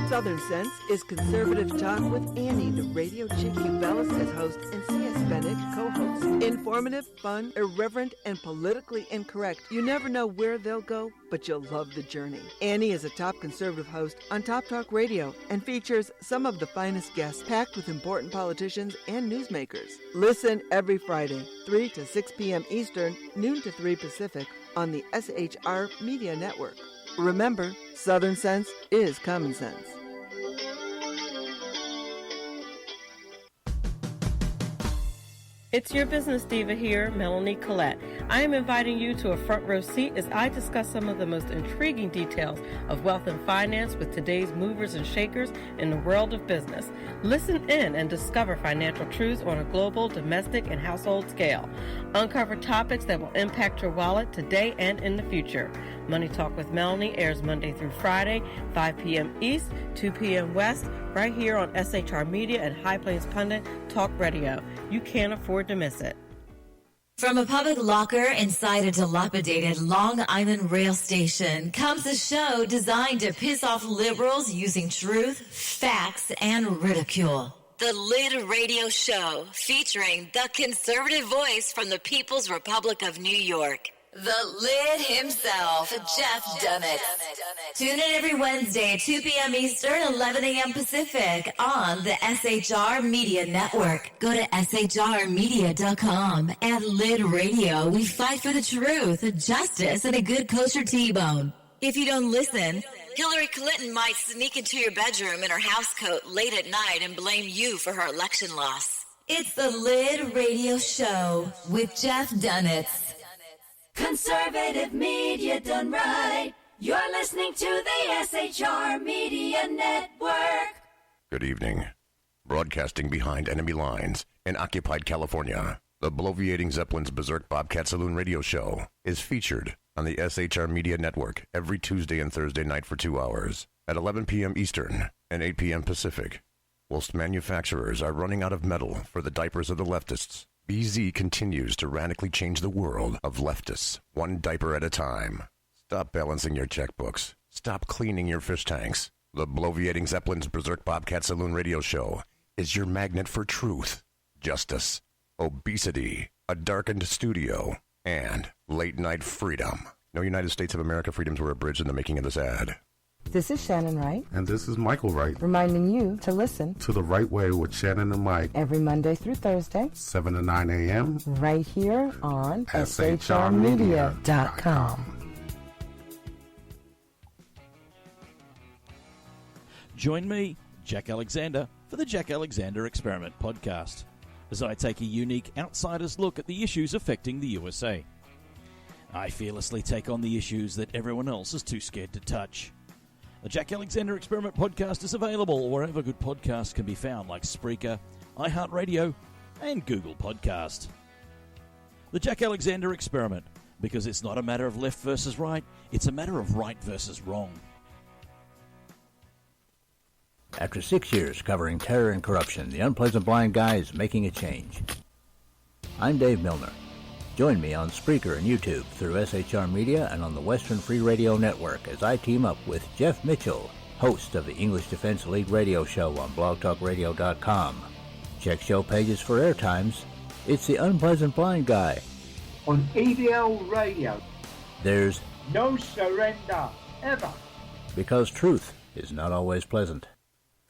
Southern Sense is conservative talk with Annie, the radio chick you bellas as host, and C.S. Bennett co-host. Informative, fun, irreverent, and politically incorrect. You never know where they'll go, but you'll love the journey. Annie is a top conservative host on Top Talk Radio and features some of the finest guests packed with important politicians and newsmakers. Listen every Friday, 3 to 6 p.m. Eastern, noon to 3 Pacific, on the SHR Media Network. Remember, Southern Sense is common sense. It's your business diva here, Melanie Collette. I am inviting you to a front row seat as I discuss some of the most intriguing details of wealth and finance with today's movers and shakers in the world of business. Listen in and discover financial truths on a global, domestic, and household scale. Uncover topics that will impact your wallet today and in the future. Money Talk with Melanie airs Monday through Friday, 5 p.m. East, 2 p.m. West, right here on SHR Media and High Plains Pundit Talk Radio. You can't afford to miss it. From a public locker inside a dilapidated Long Island rail station comes a show designed to piss off liberals using truth, facts, and ridicule. The Lid Radio Show, featuring the conservative voice from the People's Republic of New York. The Lid himself, Jeff Dunnett. Tune in every Wednesday at 2 p.m. Eastern, 11 a.m. Pacific on the SHR Media Network. Go to shrmedia.com. At Lid Radio, we fight for the truth, justice, and a good kosher T-bone. If you don't listen, Hillary Clinton might sneak into your bedroom in her housecoat late at night and blame you for her election loss. It's the Lid Radio Show with Jeff Dunnett. Conservative media done right. You're listening to the SHR Media Network. Good evening. Broadcasting behind enemy lines in occupied California, the bloviating Zeppelin's Berserk Bobcat Saloon radio show is featured on the SHR Media Network every Tuesday and Thursday night for 2 hours at 11 p.m. Eastern and 8 p.m. Pacific. Whilst manufacturers are running out of metal for the diapers of the leftists, BZ continues to radically change the world of leftists, one diaper at a time. Stop balancing your checkbooks. Stop cleaning your fish tanks. The bloviating Zeppelin's Berserk Bobcat Saloon radio show is your magnet for truth, justice, obesity, a darkened studio, and late-night freedom. No United States of America freedoms were abridged in the making of this ad. This is Shannon Wright. And this is Michael Wright. Reminding you to listen to The Right Way with Shannon and Mike. Every Monday through Thursday. 7 to 9 a.m. Right here on SHRmedia.com. Join me, Jack Alexander, for the Jack Alexander Experiment podcast, as I take a unique outsider's look at the issues affecting the USA. I fearlessly take on the issues that everyone else is too scared to touch. The Jack Alexander Experiment podcast is available wherever good podcasts can be found, like Spreaker, iHeartRadio, and Google Podcast. The Jack Alexander Experiment, because it's not a matter of left versus right, it's a matter of right versus wrong. After 6 years covering terror and corruption, the Unpleasant Blind Guy is making a change. I'm Dave Milner. Join me on Spreaker and YouTube through SHR Media and on the Western Free Radio Network as I team up with Jeff Mitchell, host of the English Defense Elite radio show on blogtalkradio.com. Check show pages for airtimes. It's the Unpleasant Blind Guy. On EDL Radio. There's no surrender, ever. Because truth is not always pleasant.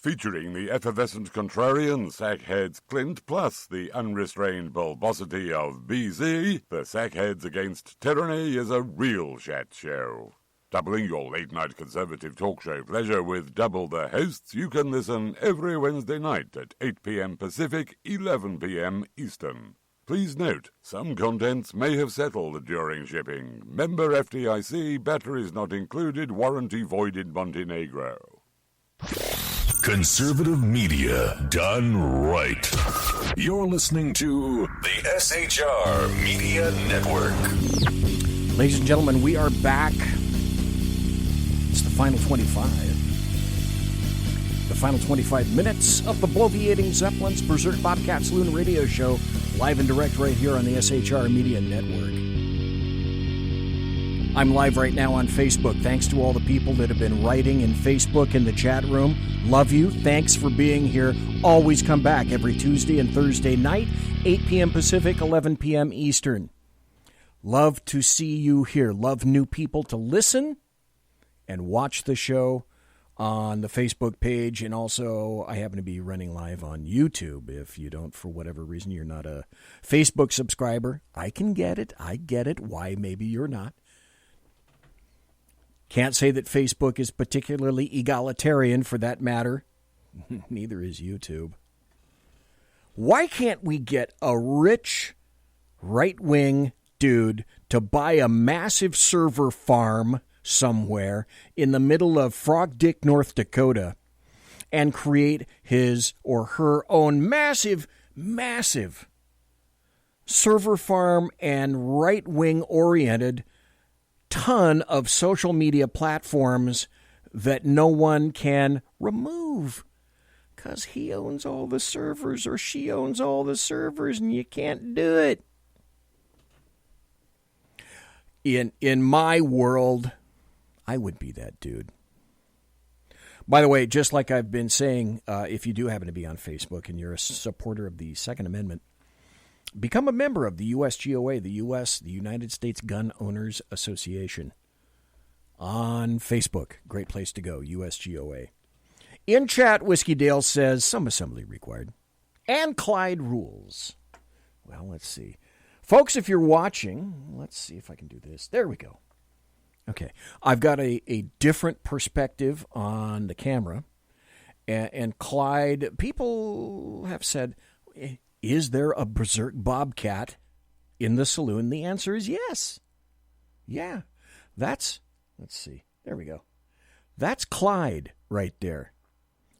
Featuring the effervescent contrarian Sackheads Clint plus the unrestrained bulbosity of BZ, the Sackheads Against Tyranny is a real chat show. Doubling your late-night conservative talk show pleasure with double the hosts, you can listen every Wednesday night at 8 p.m. Pacific, 11 p.m. Eastern. Please note, some contents may have settled during shipping. Member FDIC, batteries not included, warranty void in Montenegro. Conservative media done right. You're listening to the SHR Media Network. Ladies and gentlemen, we are back. It's the final 25. The final 25 minutes of the Bloviating Zeppelins Berserk Bobcat Saloon radio show, live and direct right here on the SHR Media Network. I'm live right now on Facebook. Thanks to all the people that have been writing in Facebook in the chat room. Love you. Thanks for being here. Always come back every Tuesday and Thursday night, 8 p.m. Pacific, 11 p.m. Eastern. Love to see you here. Love new people to listen and watch the show on the Facebook page. And also, I happen to be running live on YouTube. If you don't, for whatever reason, you're not a Facebook subscriber, I can get it. I get it. Why maybe you're not. Can't say that Facebook is particularly egalitarian for that matter. Neither is YouTube. Why can't we get a rich right-wing dude to buy a massive server farm somewhere in the middle of Frog Dick, North Dakota, and create his or her own massive server farm and right-wing oriented ton of social media platforms that no one can remove because he owns all the servers or she owns all the servers and you can't do it. In my world, I would be that dude. By the way, just like I've been saying, if you do happen to be on Facebook and you're a supporter of the Second Amendment, become a member of the USGOA, the United States Gun Owners Association, on Facebook. Great place to go, USGOA. In chat, Whiskey Dale says, some assembly required. And Clyde rules. Well, let's see. Folks, if you're watching, let's see if I can do this. There we go. Okay. I've got a different perspective on the camera. And Clyde, people have said, is there a Berserk Bobcat in the saloon? The answer is yes. Yeah. Let's see. There we go. That's Clyde right there.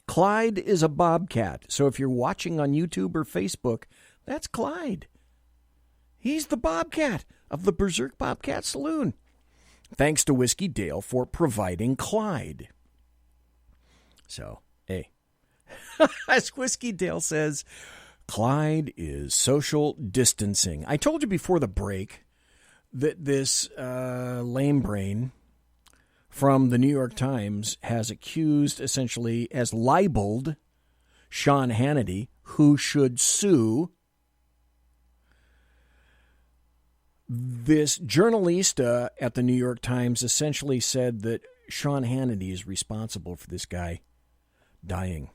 Clyde is a bobcat. So if you're watching on YouTube or Facebook, that's Clyde. He's the bobcat of the Berserk Bobcat Saloon. Thanks to Whiskey Dale for providing Clyde. So, hey. As Whiskey Dale says, Clyde is social distancing. I told you before the break that this lame brain from the New York Times has accused, essentially, has libeled Sean Hannity, who should sue. This journalista at the New York Times essentially said that Sean Hannity is responsible for this guy dying.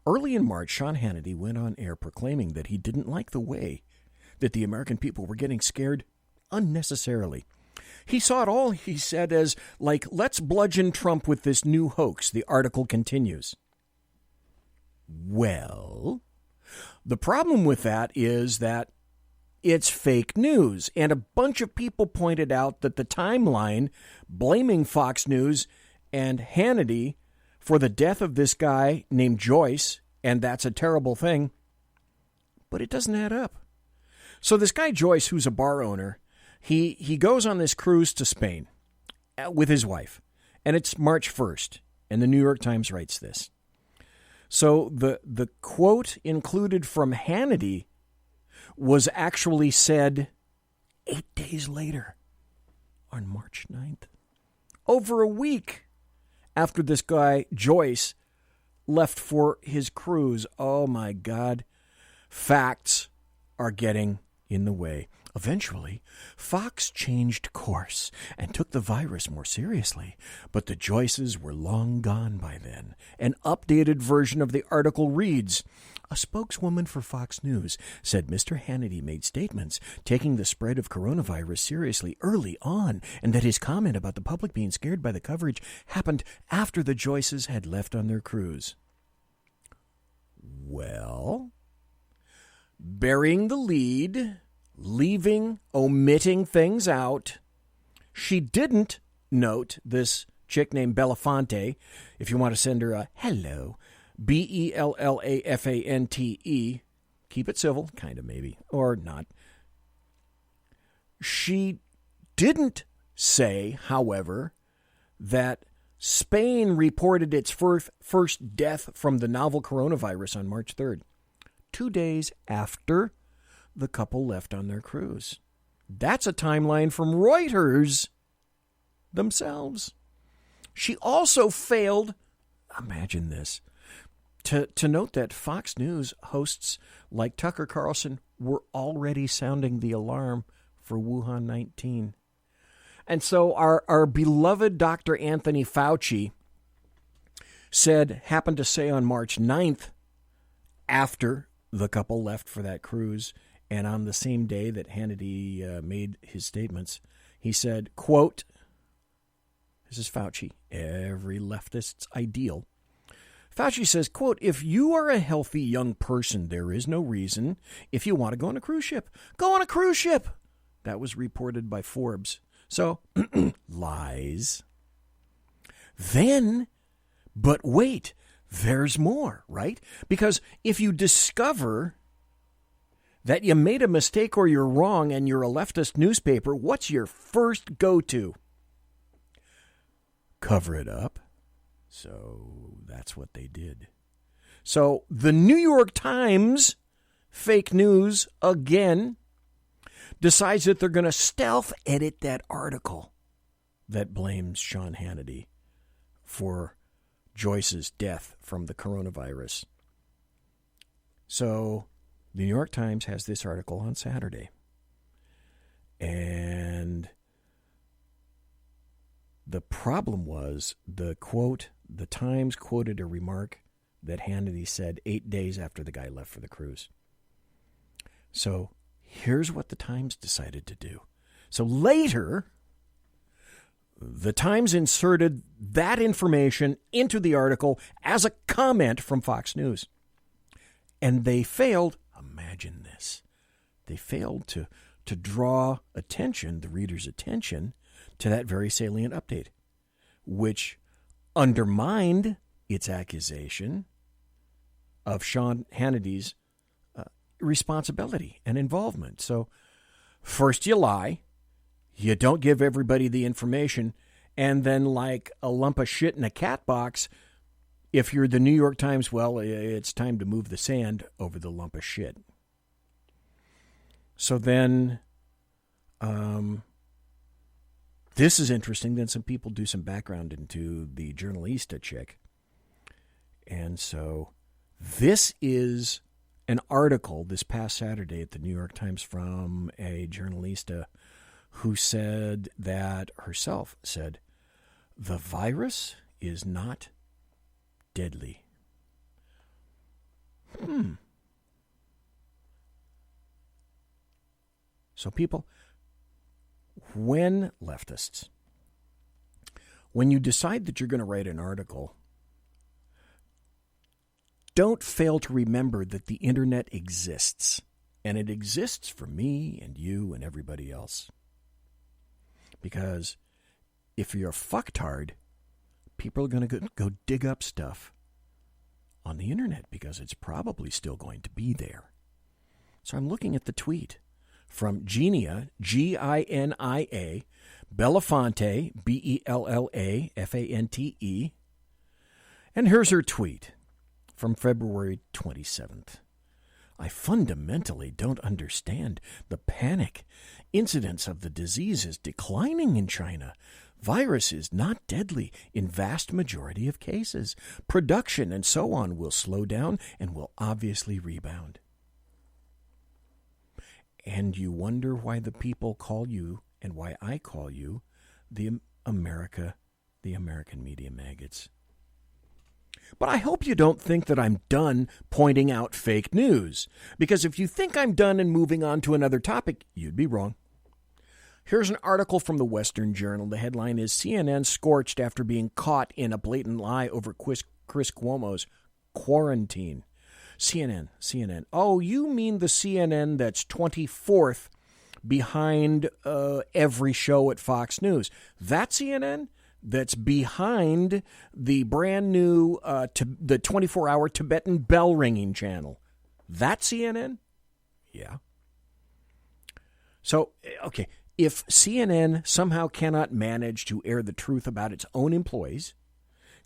Early in March, Sean Hannity went on air proclaiming that he didn't like the way that the American people were getting scared unnecessarily. He saw it all, he said, as like, let's bludgeon Trump with this new hoax. The article continues. Well, the problem with that is that it's fake news. And a bunch of people pointed out that the timeline blaming Fox News and Hannity for the death of this guy named Joyce, and that's a terrible thing, but it doesn't add up. So this guy Joyce, who's a bar owner, he goes on this cruise to Spain with his wife, and it's March 1st, and the New York Times writes this. So the quote included from Hannity was actually said 8 days later, on March 9th, over a week after this guy, Joyce, left for his cruise. Oh, my God. Facts are getting in the way Eventually, Fox changed course and took the virus more seriously, but the Joyces were long gone by then. An updated version of the article reads, a spokeswoman for Fox News said Mr. Hannity made statements taking the spread of coronavirus seriously early on, and that his comment about the public being scared by the coverage happened after the Joyces had left on their cruise. Well, burying the lead, omitting things out. She didn't note this chick named Belafonte. If you want to send her a hello, Bellafante. Keep it civil, kind of maybe, or not. She didn't say, however, that Spain reported its first death from the novel coronavirus on March 3rd, 2 days after the couple left on their cruise. That's a timeline from Reuters themselves. She also failed, imagine this, to note that Fox News hosts like Tucker Carlson were already sounding the alarm for Wuhan 19. And so our beloved Dr. Anthony Fauci happened to say on March 9th, after the couple left for that cruise, and on the same day that Hannity made his statements, he said, quote, this is Fauci, every leftist's ideal. Fauci says, quote, if you are a healthy young person, there is no reason, if you want to go on a cruise ship, go on a cruise ship. That was reported by Forbes. So, lies. Then, but wait, there's more, right? Because if you discover that you made a mistake or you're wrong and you're a leftist newspaper, what's your first go-to? Cover it up. So that's what they did. So the New York Times, fake news again, decides that they're going to stealth edit that article that blames Sean Hannity for Joyce's death from the coronavirus. So the New York Times has this article on Saturday. And the problem was the Times quoted a remark that Hannity said 8 days after the guy left for the cruise. So here's what the Times decided to do. So later, the Times inserted that information into the article as a comment from Fox News. And they failed, imagine this, they failed to draw attention, the reader's attention, to that very salient update, which undermined its accusation of Sean Hannity's responsibility and involvement. So first you lie, you don't give everybody the information, and then like a lump of shit in a cat box, if you're the New York Times, well, it's time to move the sand over the lump of shit. So then, this is interesting. Then some people do some background into the Journalista chick. And so this is an article this past Saturday at the New York Times from a Journalista who said that herself said, the virus is not deadly. So people, when leftists, when you decide that you're going to write an article, don't fail to remember that the internet exists, and it exists for me and you and everybody else. Because if you're a fucktard, people are going to go dig up stuff on the internet because it's probably still going to be there. So I'm looking at the tweet from Ginia, Ginia, Belafonte, Bellafante, and here's her tweet from February 27th. I fundamentally don't understand the panic. Incidence of the disease is declining in China. Virus is not deadly in vast majority of cases. Production and so on will slow down and will obviously rebound. And you wonder why the people call you, and why I call you, the American media maggots. But I hope you don't think that I'm done pointing out fake news, because if you think I'm done and moving on to another topic, you'd be wrong. Here's an article from the Western Journal. The headline is CNN scorched after being caught in a blatant lie over Chris Cuomo's quarantine. CNN. Oh, you mean the CNN that's 24th behind every show at Fox News? That CNN that's behind the brand new the 24-hour Tibetan bell ringing channel. That CNN? Yeah. So, okay, if CNN somehow cannot manage to air the truth about its own employees,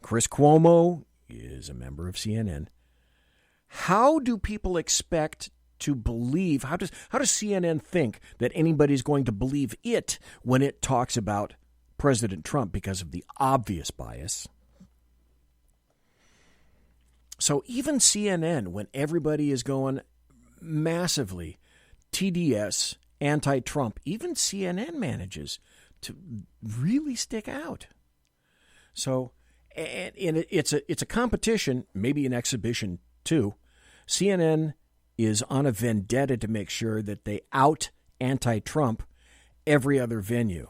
Chris Cuomo is a member of CNN, how do people expect to believe, how does CNN think that anybody's going to believe it when it talks about President Trump because of the obvious bias? So even CNN, when everybody is going massively TDS, anti-Trump, even CNN manages to really stick out. So, and it's a competition, maybe an exhibition too. CNN is on a vendetta to make sure that they out anti-Trump every other venue.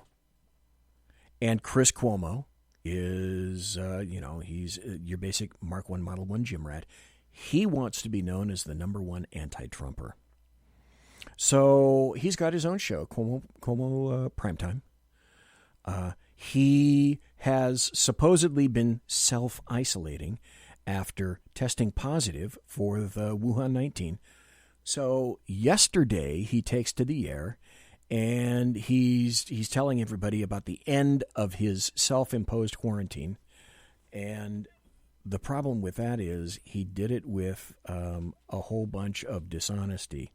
And Chris Cuomo is, he's your basic Mark 1, Model 1 gym rat. He wants to be known as the number one anti-Trumper. So he's got his own show, Cuomo Primetime. He has supposedly been self-isolating after testing positive for the Wuhan 19. So yesterday he takes to the air and he's telling everybody about the end of his self-imposed quarantine. And the problem with that is he did it with a whole bunch of dishonesty.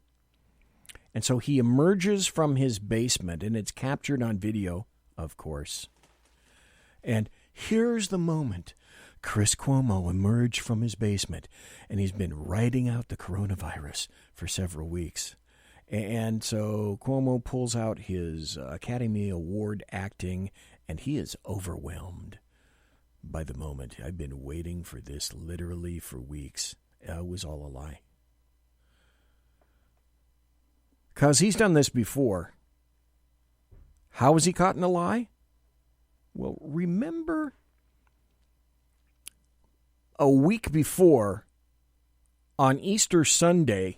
And so he emerges from his basement, and it's captured on video, of course. And here's the moment. Chris Cuomo emerged from his basement, and he's been writing out the coronavirus for several weeks. And so Cuomo pulls out his Academy Award acting, and he is overwhelmed by the moment. I've been waiting for this literally for weeks. It was all a lie. Because he's done this before. How was he caught in a lie? Well, remember a week before, on Easter Sunday,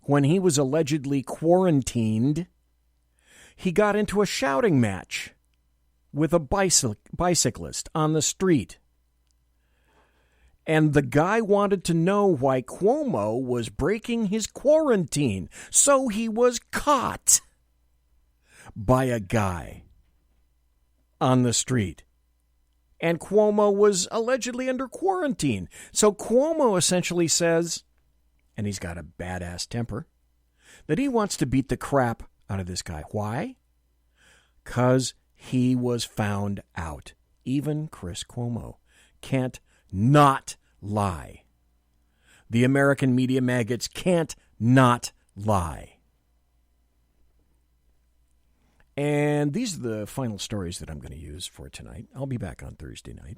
when he was allegedly quarantined, he got into a shouting match with a bicyclist on the street. And the guy wanted to know why Cuomo was breaking his quarantine. So he was caught by a guy on the street. And Cuomo was allegedly under quarantine. So Cuomo essentially says, and he's got a badass temper, that he wants to beat the crap out of this guy. Why? Because he was found out. Even Chris Cuomo can't not lie. The American media maggots can't not lie. And these are the final stories that I'm going to use for tonight. I'll be back on Thursday night.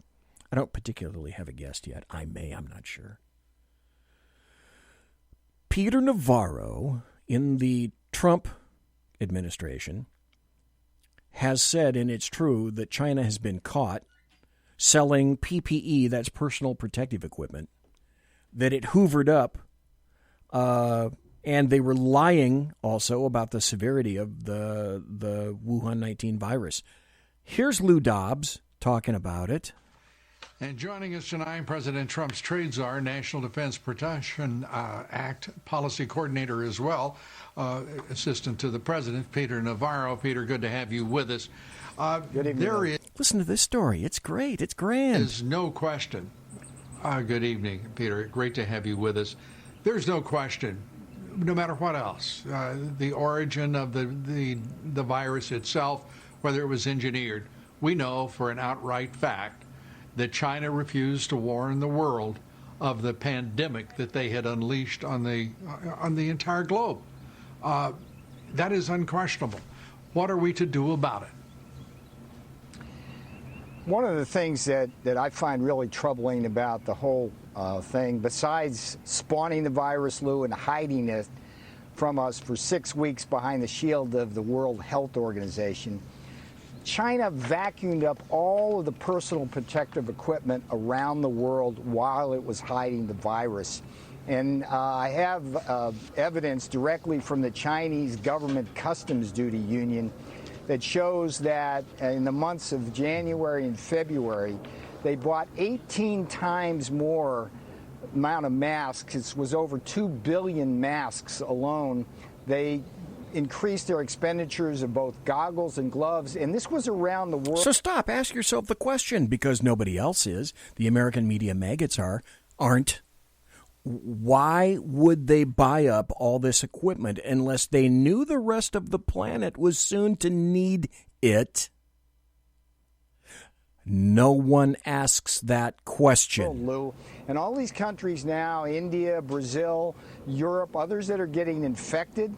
I don't particularly have a guest yet. I may, I'm not sure. Peter Navarro, in the Trump administration, has said, and it's true, that China has been caught selling PPE, that's personal protective equipment, that it hoovered up, and they were lying also about the severity of the Wuhan 19 virus. Here's Lou Dobbs talking about it. And joining us tonight, President Trump's trade czar, National Defense Protection Act policy coordinator as well, assistant to the president, Peter Navarro. Peter, good to have you with us. Good evening. Listen to this story. It's great. It's grand. There's no question. Good evening, Peter. Great to have you with us. There's no question, no matter what else, the origin of the virus itself, whether it was engineered, we know for an outright fact that China refused to warn the world of the pandemic that they had unleashed on the entire globe. That is unquestionable. What are we to do about it? One of the things that I find really troubling about the whole thing, besides spawning the virus, Lou, and hiding it from us for 6 weeks behind the shield of the World Health Organization, China vacuumed up all of the personal protective equipment around the world while it was hiding the virus. And I have evidence directly from the Chinese government customs duty union that shows that in the months of January and February, they bought 18 times more amount of masks. It was over 2 billion masks alone. They increased their expenditures of both goggles and gloves, and this was around the world. So stop, ask yourself the question, because nobody else is. The American media maggots aren't. Why would they buy up all this equipment unless they knew the rest of the planet was soon to need it? No one asks that question. Lou. And all these countries now, India, Brazil, Europe, others that are getting infected,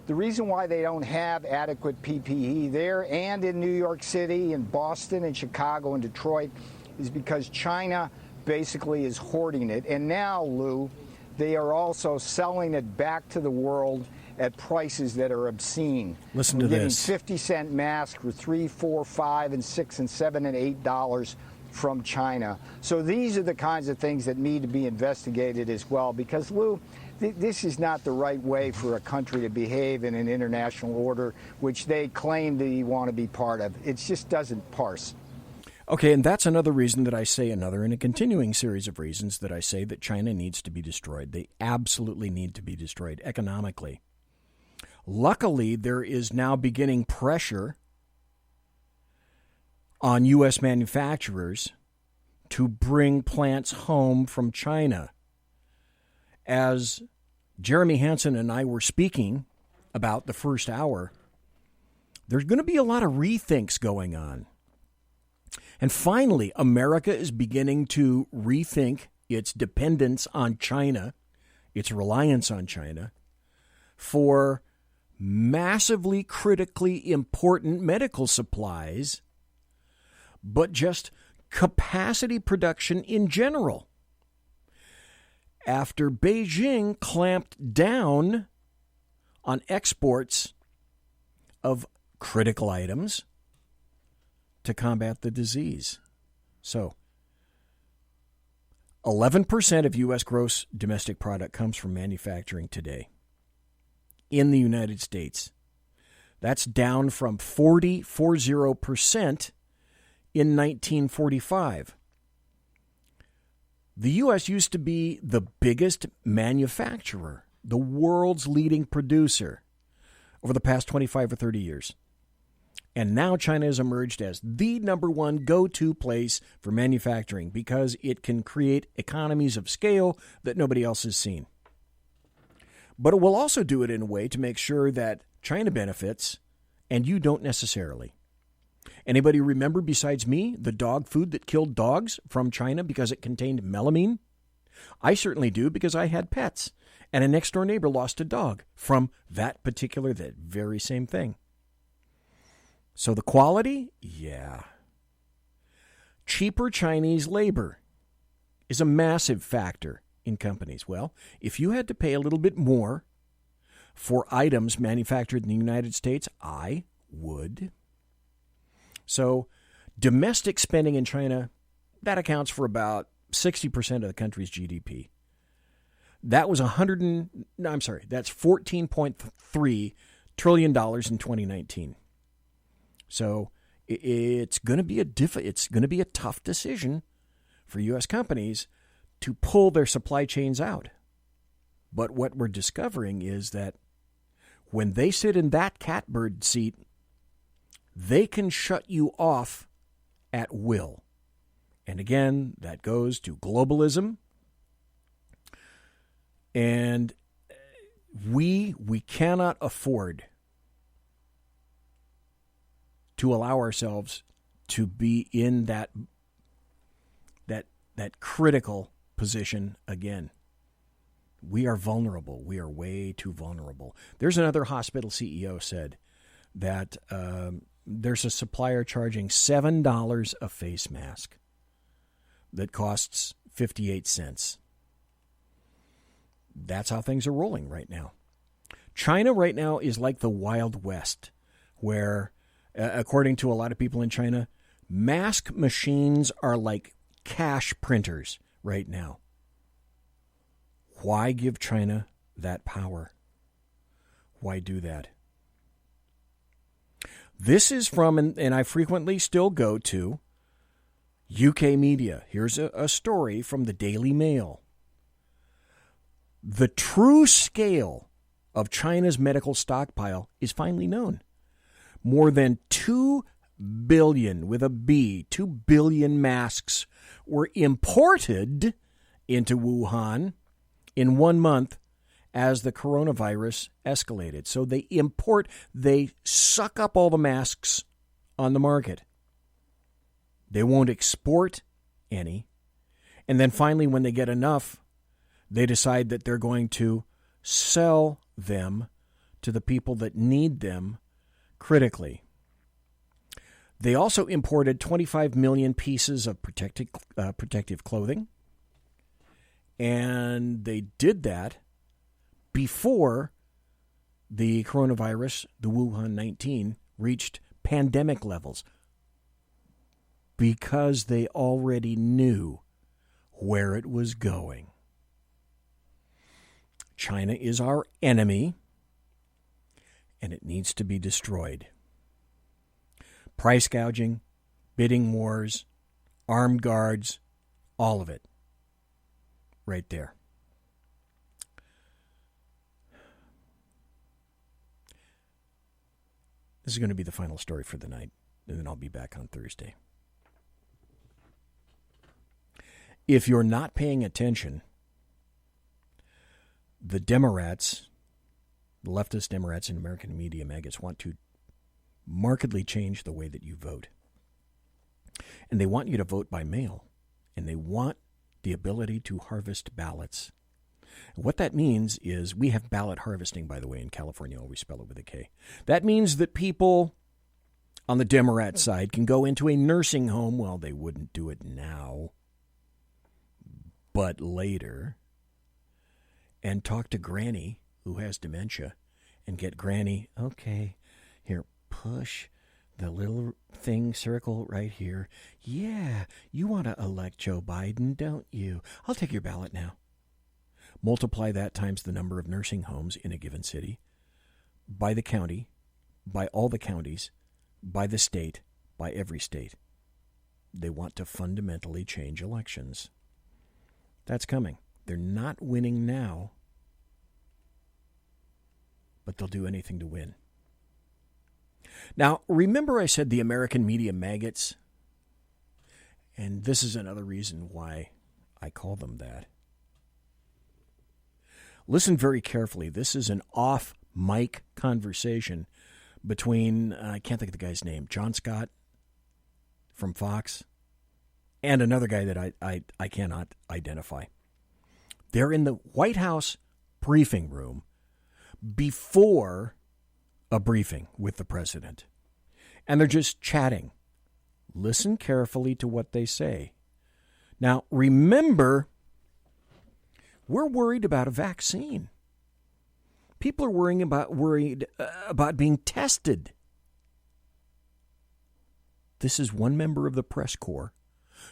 the reason why they don't have adequate PPE there and in New York City and Boston and Chicago and Detroit is because China basically is hoarding it. And now, Lou, they are also selling it back to the world at prices that are obscene. Listen to this. Getting 50-cent masks for $3, $4, $5, and $6, and $7, and $8 from China. So these are the kinds of things that need to be investigated as well, because, Lou, this is not the right way for a country to behave in an international order, which they claim they want to be part of. It just doesn't parse. Okay, and that's another reason that I say, in a continuing series of reasons that I say that China needs to be destroyed. They absolutely need to be destroyed economically. Luckily, there is now beginning pressure on U.S. manufacturers to bring plants home from China. As Jeremy Hanson and I were speaking about the first hour, there's going to be a lot of rethinks going on. And finally, America is beginning to rethink its dependence on China, its reliance on China, for massively critically important medical supplies, but just capacity production in general. After Beijing clamped down on exports of critical items to combat the disease. So, 11% of U.S. gross domestic product comes from manufacturing today in the United States. That's down from 40% in 1945. The U.S. used to be the biggest manufacturer, the world's leading producer over the past 25 or 30 years. And now China has emerged as the number one go-to place for manufacturing because it can create economies of scale that nobody else has seen. But it will also do it in a way to make sure that China benefits and you don't necessarily. Anybody remember, besides me, the dog food that killed dogs from China because it contained melamine? I certainly do, because I had pets, and a next-door neighbor lost a dog from that very same thing. So the quality? Yeah. Cheaper Chinese labor is a massive factor in companies. Well, if you had to pay a little bit more for items manufactured in the United States, I would. So domestic spending in China, that accounts for about 60% of the country's GDP. That was that's $14.3 trillion in 2019. So it's going to be a tough decision for U.S. companies to pull their supply chains out. But what we're discovering is that when they sit in that catbird seat, they can shut you off at will. And again, that goes to globalism. And we cannot afford to allow ourselves to be in that critical position again. We are vulnerable. We are way too vulnerable. There's another hospital CEO said that there's a supplier charging $7 a face mask that costs 58 cents. That's how things are rolling right now. China right now is like the Wild West, where, according to a lot of people in China, mask machines are like cash printers right now. Why give China that power? Why do that? This is from, and I frequently still go to, UK media. Here's a story from the Daily Mail. The true scale of China's medical stockpile is finally known. More than 2 billion, with a B, 2 billion masks were imported into Wuhan in 1 month as the coronavirus escalated. So they suck up all the masks on the market. They won't export any. And then finally, when they get enough, they decide that they're going to sell them to the people that need them critically. They also imported 25 million pieces of protective clothing. And they did that before the coronavirus, the Wuhan 19, reached pandemic levels, because they already knew where it was going. China is our enemy, and it needs to be destroyed. Price gouging, bidding wars, armed guards, all of it. Right there. This is going to be the final story for the night, and then I'll be back on Thursday. If you're not paying attention, the Democrats, the leftist Democrats and American media maggots want to markedly change the way that you vote. And they want you to vote by mail, and they want the ability to harvest ballots. What that means is, we have ballot harvesting, by the way, in California. Always spell it with a K. That means that people on the Democrat side can go into a nursing home. Well, they wouldn't do it now, but later, and talk to Granny who has dementia and get Granny, okay, here, push the little thing, circle right here. Yeah, you want to elect Joe Biden, don't you? I'll take your ballot now. Multiply that times the number of nursing homes in a given city, by the county, by all the counties, by the state, by every state. They want to fundamentally change elections. That's coming. They're not winning now, but they'll do anything to win. Now, remember I said the American media maggots? And this is another reason why I call them that. Listen very carefully. This is an off-mic conversation between, I can't think of the guy's name, John Scott from Fox, and another guy that I cannot identify. They're in the White House briefing room before a briefing with the president. And they're just chatting. Listen carefully to what they say. Now, remember, we're worried about a vaccine. People are worried about being tested. This is one member of the press corps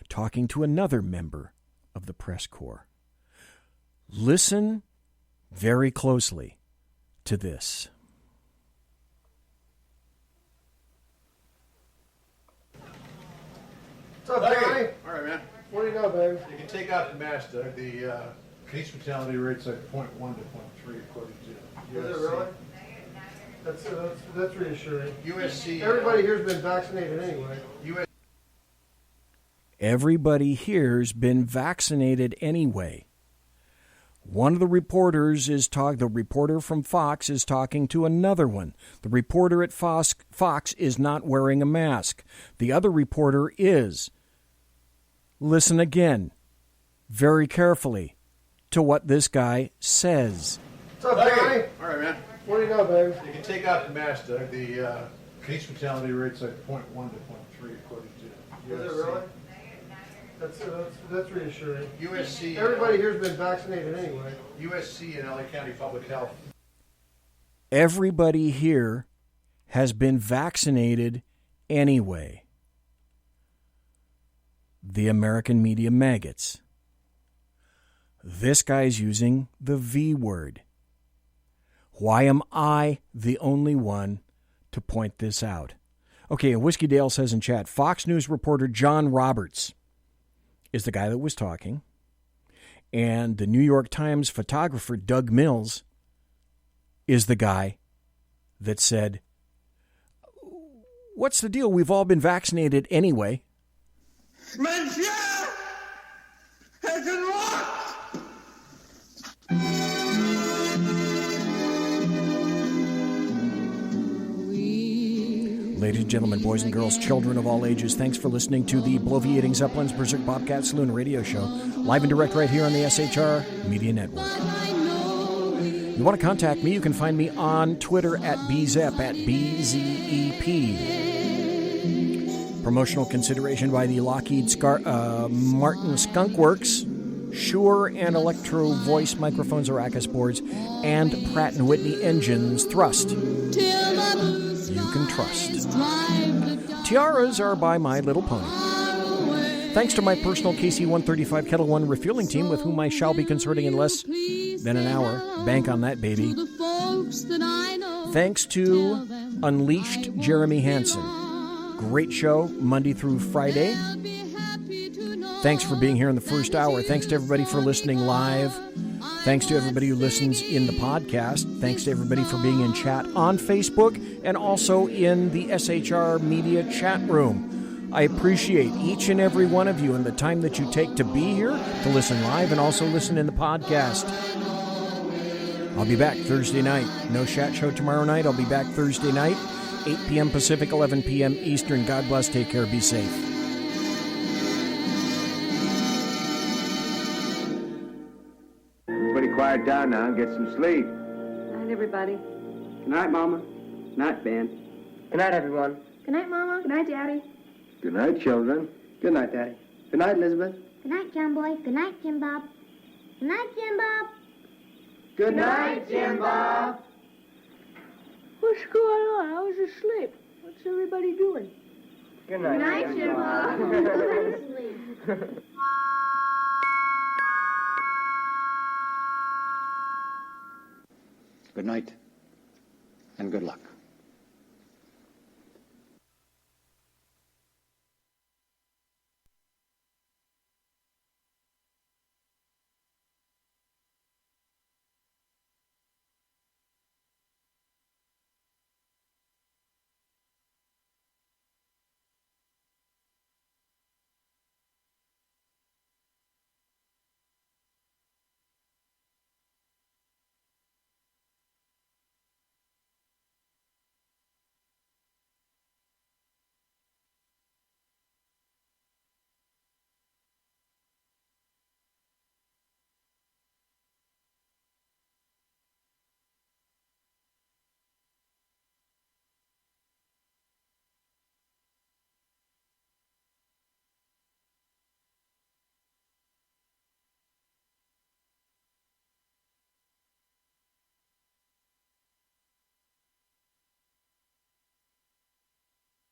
talking to another member of the press corps. Listen very closely to this. What's up, Johnny? All right, man. What do you know, baby? You can take out the mask, Doug. The case fatality rate's like 0.1 to 0.3 according to USC. Is it really? That's reassuring. USC. Everybody here's been vaccinated anyway. Everybody here's been vaccinated anyway. One of the reporters the reporter from Fox is talking to another one. The reporter at Fox is not wearing a mask. The other reporter is. Listen again, very carefully. to what this guy says. What's up, Johnny? All right, man. What do you know, baby? You can take out the mask, Doug. The case fatality rate's like 0.1 to 0.3 according to Is it really? That's reassuring. USC. Everybody here's been vaccinated anyway. USC and LA County Public Health. Everybody here has been vaccinated anyway. The American media maggots. This guy's using the V word. Why am I the only one to point this out? Okay, Whiskey Dale says in chat, Fox News reporter John Roberts is the guy that was talking, and the New York Times photographer Doug Mills is the guy that said, what's the deal? We've all been vaccinated anyway. Monsieur has been locked. Ladies and gentlemen, boys and girls, children of all ages, thanks for listening to the Bloviating Zeppelin's Berserk Bobcat Saloon radio show, live and direct right here on the SHR Media Network. You want to contact me, you can find me on Twitter at BZEP, at BZEP. Promotional consideration by the Lockheed Martin Skunk Works, Shure and Electro Voice Microphones Arrakis boards, and Pratt & Whitney engines thrust. You can trust. Tiaras are by My Little Pony. Thanks to my personal KC-135 Kettle One refueling team, with whom I shall be consorting in less than an hour. Bank on that, baby. Thanks to Unleashed Jeremy Hanson. Great show, Monday through Friday. Thanks for being here in the first hour. Thanks to everybody for listening live. Thanks to everybody who listens in the podcast. Thanks to everybody for being in chat on Facebook and also in the SHR Media chat room. I appreciate each and every one of you and the time that you take to be here, to listen live, and also listen in the podcast. I'll be back Thursday night. No chat show tomorrow night. I'll be back Thursday night, 8 p.m. Pacific, 11 p.m. Eastern. God bless. Take care. Be safe. Quiet down now and get some sleep. Good night, everybody. Good night, Mama. Good night, Ben. Good night, everyone. Good night, Mama. Good night, Daddy. Good night, children. Good night, Daddy. Good night, Elizabeth. Good night, John Boy. Good night, Jim Bob. Good night, Jim Bob. Good night, Jim Bob. What's going on? I was asleep. What's everybody doing? Good night, Jim Bob. Good night, and good luck.